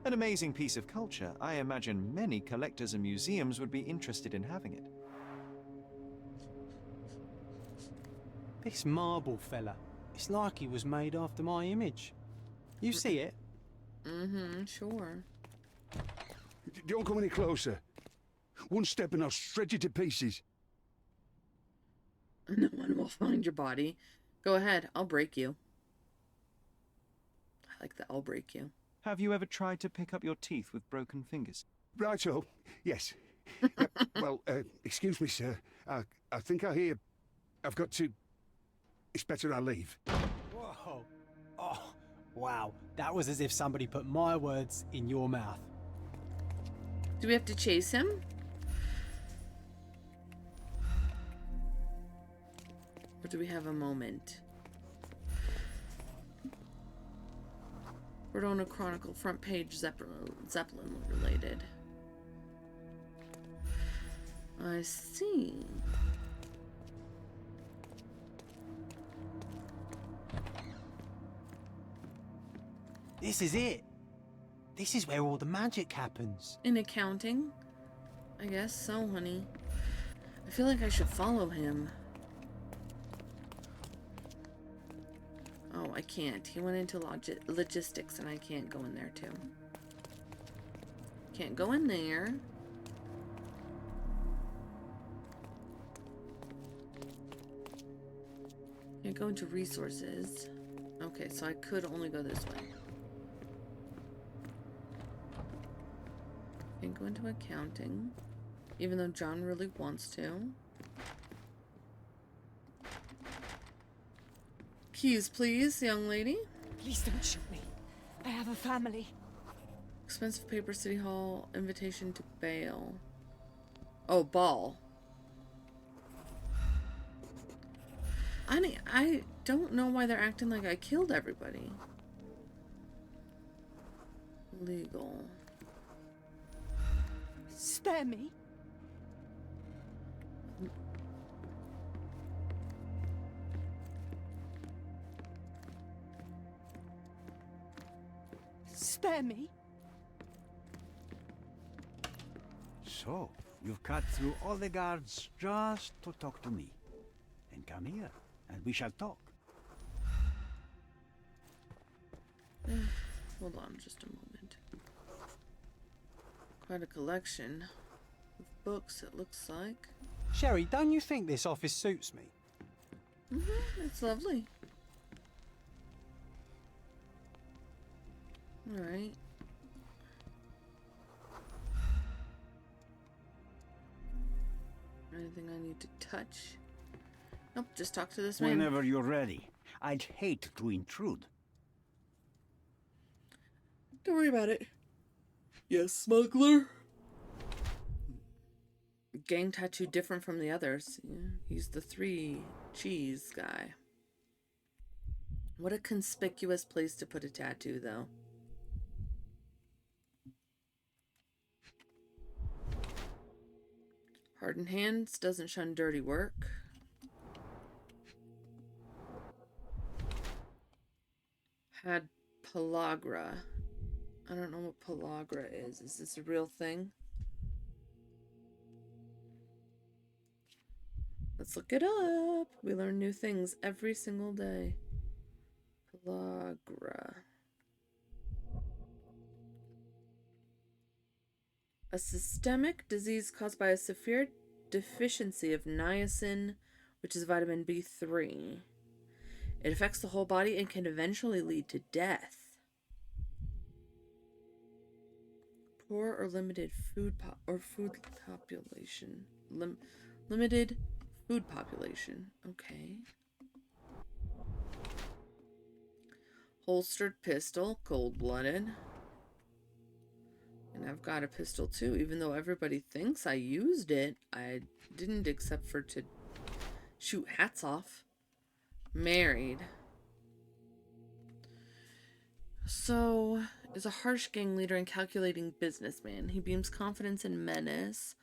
An amazing piece of culture. I imagine many collectors and museums would be interested in having it. This marble fella. It's like he was made after my image. You see it? Mm-hmm, sure. Don't come any closer. One step and I'll shred you to pieces. No one will find your body. Go ahead, I'll break you. Like I'll break you. Have you ever tried to pick up your teeth with broken fingers? Right-o, yes. Well, excuse me, sir. I think I hear... I've got to... It's better I leave. Whoa. Oh, wow. That was as if somebody put my words in your mouth. Do we have to chase him? Or do we have a moment? Cordona Chronicle, front page, Zeppelin related. I see. This is it. This is where all the magic happens. In accounting? I guess so, honey. I feel like I should follow him. Oh, I can't. He went into logistics and I can't go in there too. Can't go in there. Can't go into resources. Okay, so I could only go this way. Can't go into accounting, even though John really wants to. Keys, please, young lady. Please don't shoot me. I have a family. Expensive paper, City Hall, invitation to bail. Oh, ball. I don't know why they're acting like I killed everybody. Legal. Spare me. Spare me. So, you've cut through all the guards just to talk to me. Then come here, and we shall talk. Hold on just a moment. Quite a collection of books, it looks like. Sherry, don't you think this office suits me? It's lovely. Alright. Anything I need to touch? Nope, just talk to this man. Whenever you're ready. I'd hate to intrude. Don't worry about it. Yes, smuggler. Gang tattoo different from the others. Yeah, he's the 3 cheese guy. What a conspicuous place to put a tattoo, though. Hardened hands, doesn't shun dirty work. Had pellagra. I don't know what pellagra is. Is this a real thing? Let's look it up. We learn new things every single day. Pellagra. A systemic disease caused by a severe deficiency of niacin, which is vitamin B3. It affects the whole body and can eventually lead to death. Poor or limited food population. Limited food population. Okay. Holstered pistol, cold-blooded. And I've got a pistol too, even though everybody thinks I used it. I didn't, except for to shoot hats off. Married. So, is a harsh gang leader and calculating businessman. He beams confidence and menace.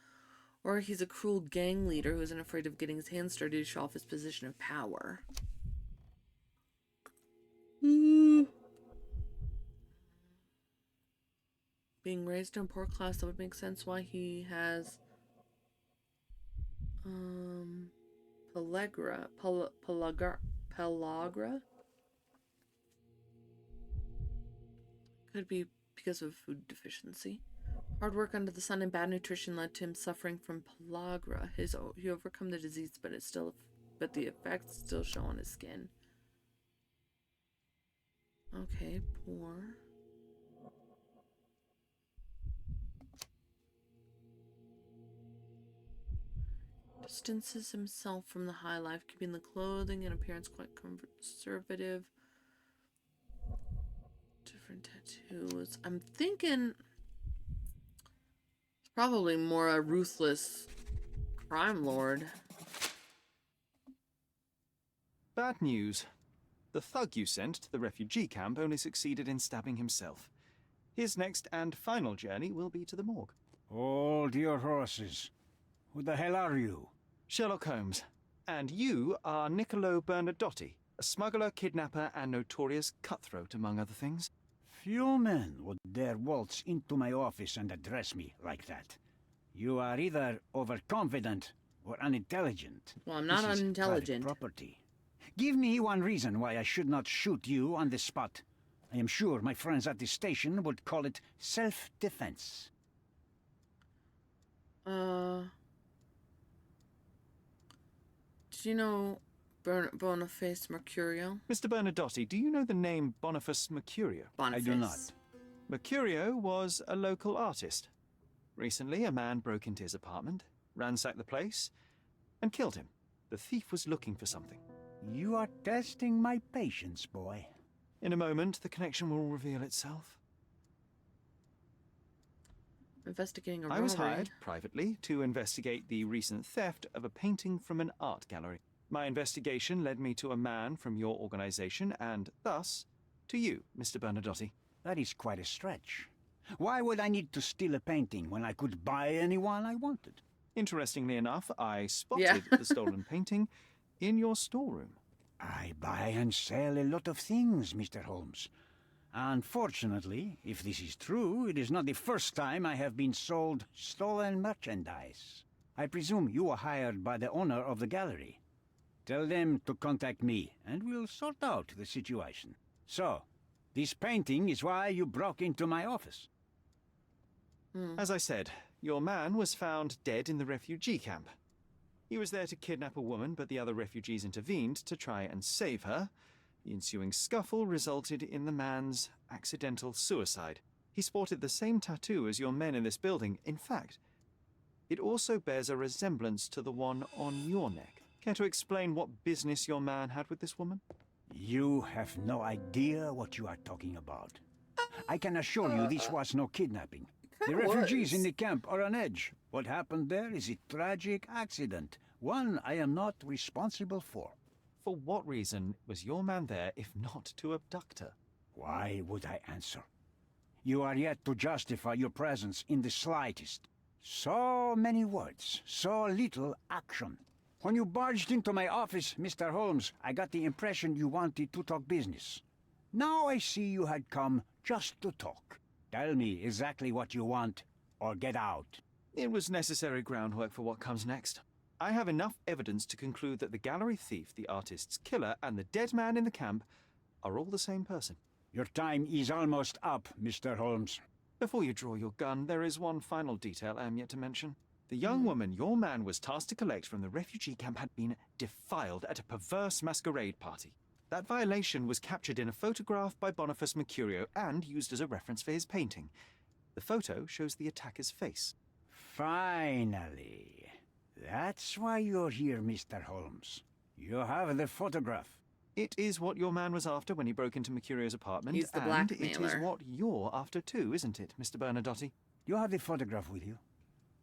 Or he's a cruel gang leader who isn't afraid of getting his hands dirty to show off his position of power. Being raised in a poor class, that would make sense why he has pellagra. Could be because of food deficiency. Hard work under the sun and bad nutrition led to him suffering from pellagra. He overcome the disease, but the effects still show on his skin. Okay, poor. Distances himself from the high life, keeping the clothing and appearance quite conservative. Different tattoos. I'm thinking it's probably more a ruthless crime lord. Bad news. The thug you sent to the refugee camp only succeeded in stabbing himself. His next and final journey will be to the morgue. Hold your horses. Who the hell are you? Sherlock Holmes. And you are Niccolo Bernadotti, a smuggler, kidnapper, and notorious cutthroat, among other things. Few men would dare waltz into my office and address me like that. You are either overconfident or unintelligent. Well, I'm not This is unintelligent. private property. Give me one reason why I should not shoot you on the spot. I am sure my friends at the station would call it self-defense. Do you know Boniface Mercurio? Mr. Bernadotti, do you know the name Boniface Mercurio? Boniface. I do not. Mercurio was a local artist. Recently, a man broke into his apartment, ransacked the place, and killed him. The thief was looking for something. You are testing my patience, boy. In a moment, the connection will reveal itself. Investigating a I was robbery. hired privately to investigate the recent theft of a painting from an art gallery. My investigation led me to a man from your organization and, thus, to you, Mr. Bernadotti. That is quite a stretch. Why would I need to steal a painting when I could buy anyone I wanted? Interestingly enough, I spotted the stolen painting in your storeroom. I buy and sell a lot of things, Mr. Holmes. Unfortunately, if this is true, it is not the first time I have been sold stolen merchandise. I presume you were hired by the owner of the gallery. Tell them to contact me, and we'll sort out the situation. So, this painting is why you broke into my office. As I said, your man was found dead in the refugee camp. He was there to kidnap a woman, but the other refugees intervened to try and save her. The ensuing scuffle resulted in the man's accidental suicide. He sported the same tattoo as your men in this building. In fact, it also bears a resemblance to the one on your neck. Care to explain what business your man had with this woman? You have no idea what you are talking about. I can assure you this was no kidnapping. The refugees in the camp are on edge. What happened there is a tragic accident, one I am not responsible for. For what reason was your man there if not to abduct her? Why would I answer? You are yet to justify your presence in the slightest. So many words, so little action. When you barged into my office, Mr. Holmes, I got the impression you wanted to talk business. Now I see you had come just to talk. Tell me exactly what you want, or get out. It was necessary groundwork for what comes next. I have enough evidence to conclude that the gallery thief, the artist's killer, and the dead man in the camp are all the same person. Your time is almost up, Mr. Holmes. Before you draw your gun, there is one final detail I am yet to mention. The young woman your man was tasked to collect from the refugee camp had been defiled at a perverse masquerade party. That violation was captured in a photograph by Boniface Mercurio and used as a reference for his painting. The photo shows the attacker's face. Finally. That's why you're here, Mr. Holmes. You have the photograph. It is what your man was after when he broke into Mercurio's apartment, He's the and it is blackmailer. what you're after too, isn't it, Mr. Bernadotti? You have the photograph with you.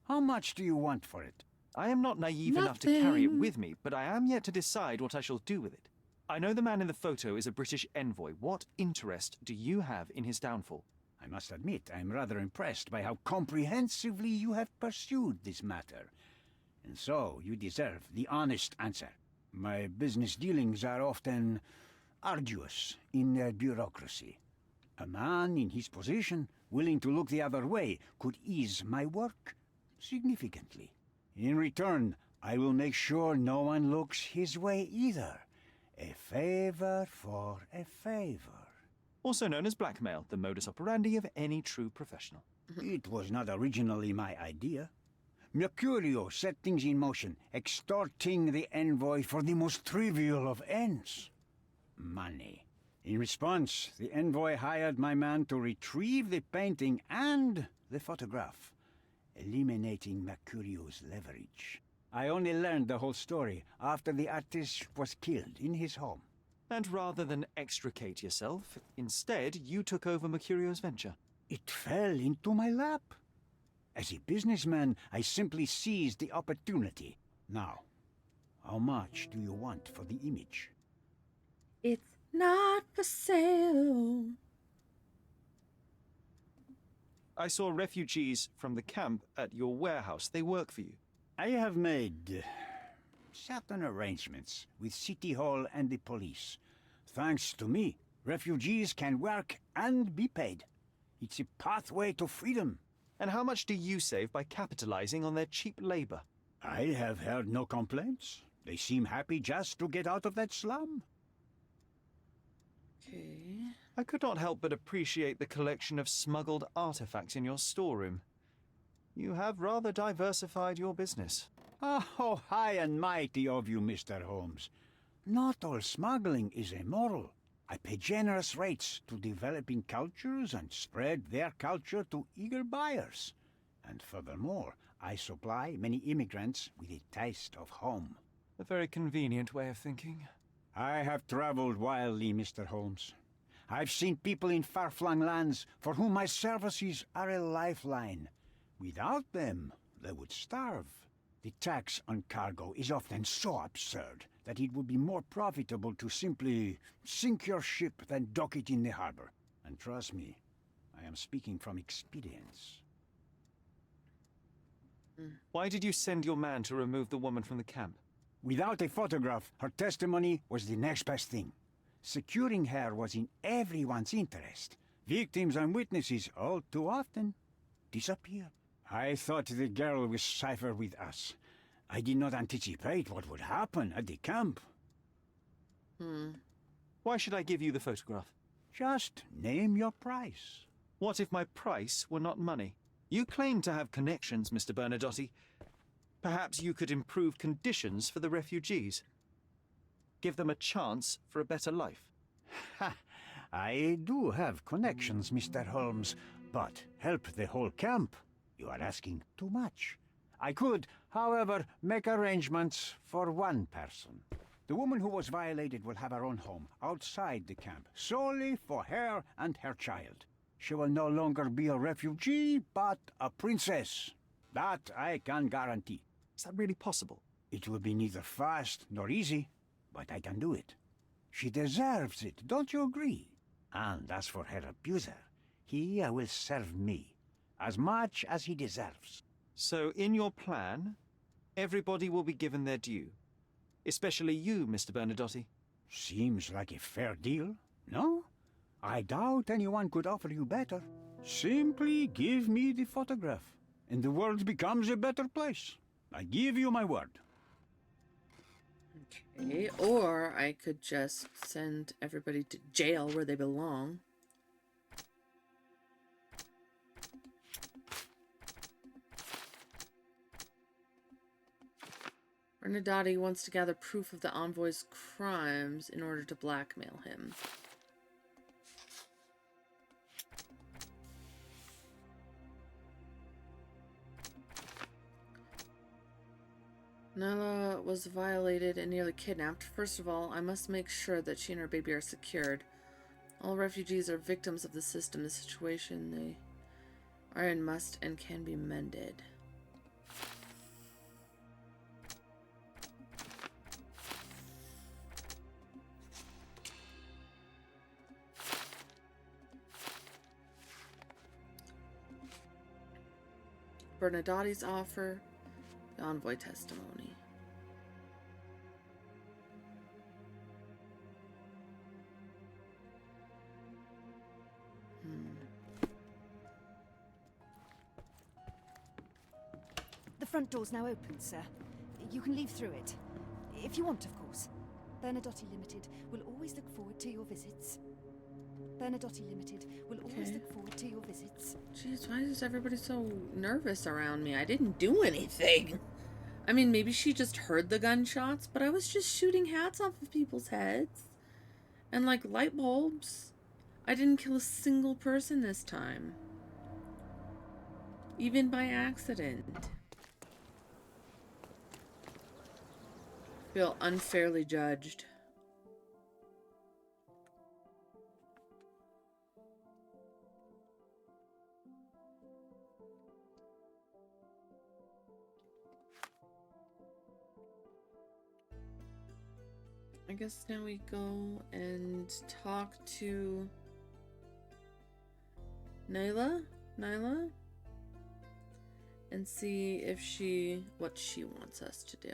How much do you want for it? I am not naive enough to carry it Nothing. with me, but I am yet to decide what I shall do with it. I know the man in the photo is a British envoy. What interest do you have in his downfall? I must admit, I am rather impressed by how comprehensively you have pursued this matter. And so, you deserve the honest answer. My business dealings are often arduous in their bureaucracy. A man in his position, willing to look the other way, could ease my work significantly. In return, I will make sure no one looks his way either. A favor for a favor. Also known as blackmail, the modus operandi of any true professional. It was not originally my idea. Mercurio set things in motion, extorting the envoy for the most trivial of ends. Money. In response, the envoy hired my man to retrieve the painting and the photograph, eliminating Mercurio's leverage. I only learned the whole story after the artist was killed in his home. And rather than extricate yourself, instead you took over Mercurio's venture. It fell into my lap. As a businessman, I simply seized the opportunity. Now, how much do you want for the image? It's not for sale. I saw refugees from the camp at your warehouse. They work for you. I have made certain arrangements with City Hall and the police. Thanks to me, refugees can work and be paid. It's a pathway to freedom. And how much do you save by capitalizing on their cheap labor? I have heard no complaints. They seem happy just to get out of that slum. Okay. I could not help but appreciate the collection of smuggled artifacts in your storeroom. You have rather diversified your business. Oh, high and mighty of you, Mr. Holmes. Not all smuggling is immoral. I pay generous rates to developing cultures and spread their culture to eager buyers. And furthermore, I supply many immigrants with a taste of home. A very convenient way of thinking. I have traveled wildly, Mr. Holmes. I've seen people in far-flung lands for whom my services are a lifeline. Without them, they would starve. The tax on cargo is often so absurd that it would be more profitable to simply sink your ship than dock it in the harbor. And trust me, I am speaking from experience. Why did you send your man to remove the woman from the camp? Without a photograph, her testimony was the next best thing. Securing her was in everyone's interest. Victims and witnesses all too often disappear. I thought the girl was safer with us. I did not anticipate what would happen at the camp. Why should I give you the photograph? Just name your price. What if my price were not money? You claim to have connections, Mr. Bernadotte. Perhaps you could improve conditions for the refugees. Give them a chance for a better life. Ha! I do have connections, Mr. Holmes, but help the whole camp? You are asking too much. I could, however, make arrangements for one person. The woman who was violated will have her own home outside the camp, solely for her and her child. She will no longer be a refugee, but a princess. That I can guarantee. Is that really possible? It will be neither fast nor easy, but I can do it. She deserves it, don't you agree? And as for her abuser, he will serve me as much as he deserves. So in your plan, everybody will be given their due. Especially you, Mr. Bernadotte. Seems like a fair deal, no? I doubt anyone could offer you better. Simply give me the photograph, and the world becomes a better place. I give you my word. Okay, or I could just send everybody to jail where they belong. Bernadotte wants to gather proof of the envoy's crimes in order to blackmail him. Nala was violated and nearly kidnapped. First of all, I must make sure that she and her baby are secured. All refugees are victims of the system. The situation they are in must and can be mended. Bernadotte's offer, the envoy testimony. The front door's now open, sir. You can leave through it. If you want, of course. Bernadotte Limited will always look forward to your visits. Bernadotte Limited will always look forward to your visits. Jeez, why is everybody so nervous around me? I didn't do anything. I mean, maybe she just heard the gunshots, but I was just shooting hats off of people's heads. And like light bulbs, I didn't kill a single person this time. Even by accident. Feel unfairly judged. I guess now we go and talk to Nyla, and see if what she wants us to do.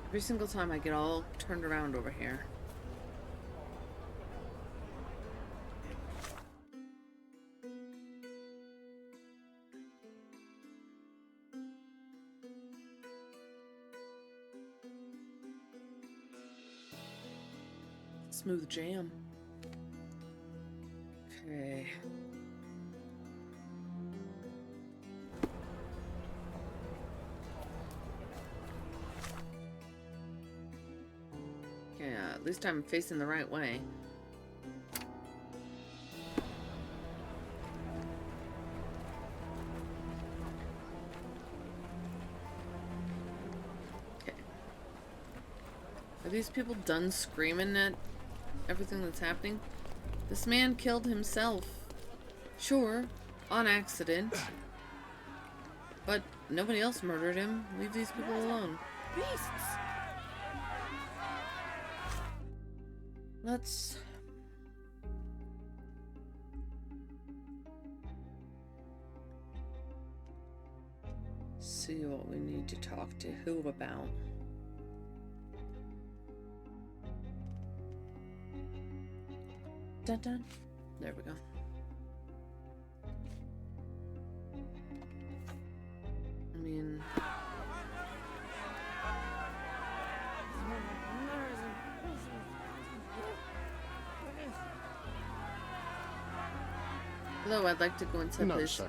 Every single time I get all turned around over here. Smooth jam. Okay. Yeah, at least I'm facing the right way. Okay. Are these people done screaming at everything that's happening? This man killed himself. Sure, on accident. But nobody else murdered him. Leave these people alone. Beasts! Let's see what we need to talk to who about. Dun dun. There we go. I mean, hello, I'd like to go inside, No, please. sir.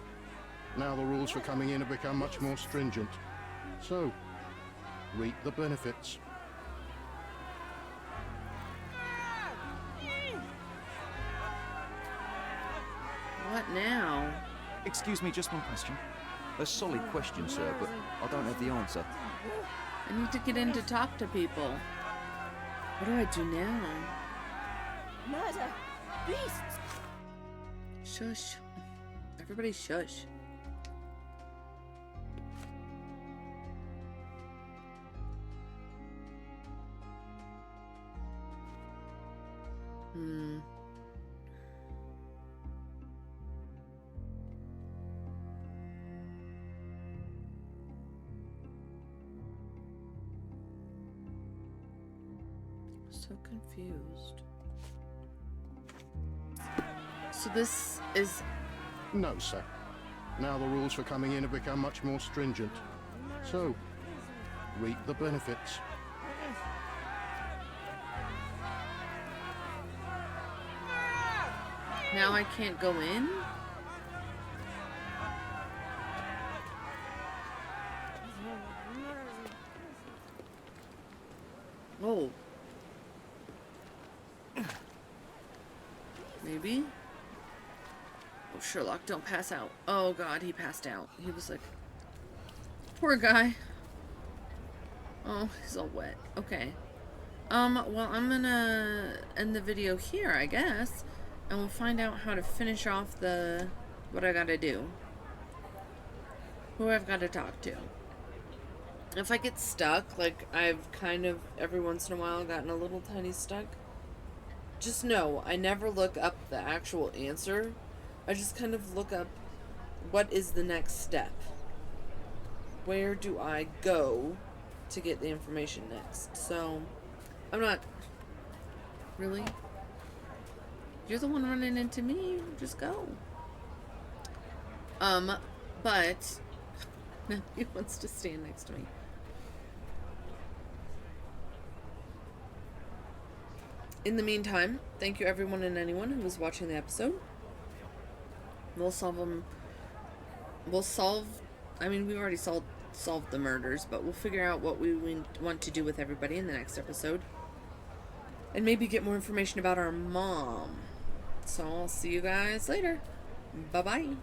Now the rules for coming in have become much more stringent. So, reap the benefits. What now? Excuse me, just one question. A solid question, sir, but I don't have the answer. I need to get in to talk to people. What do I do now? Murder! Beasts! Shush. Everybody shush. So confused. So this is... No, sir. Now the rules for coming in have become much more stringent. So, reap the benefits. Now I can't go in? Oh. Maybe? Oh, Sherlock, don't pass out. Oh god, he passed out. He was like... Poor guy. Oh, he's all wet. Okay. Well, I'm gonna end the video here, I guess. And we'll find out how to finish off what I gotta do. Who I've gotta talk to. If I get stuck, like I've kind of every once in a while gotten a little tiny stuck, just know I never look up the actual answer. I just kind of look up what is the next step. Where do I go to get the information next? So, I'm not... Really? You're the one running into me. Just go. But... He wants to stand next to me. In the meantime, thank you everyone and anyone who was watching the episode. We've already solved the murders, but we'll figure out what we want to do with everybody in the next episode. And maybe get more information about our mom. So I'll see you guys later. Bye-bye.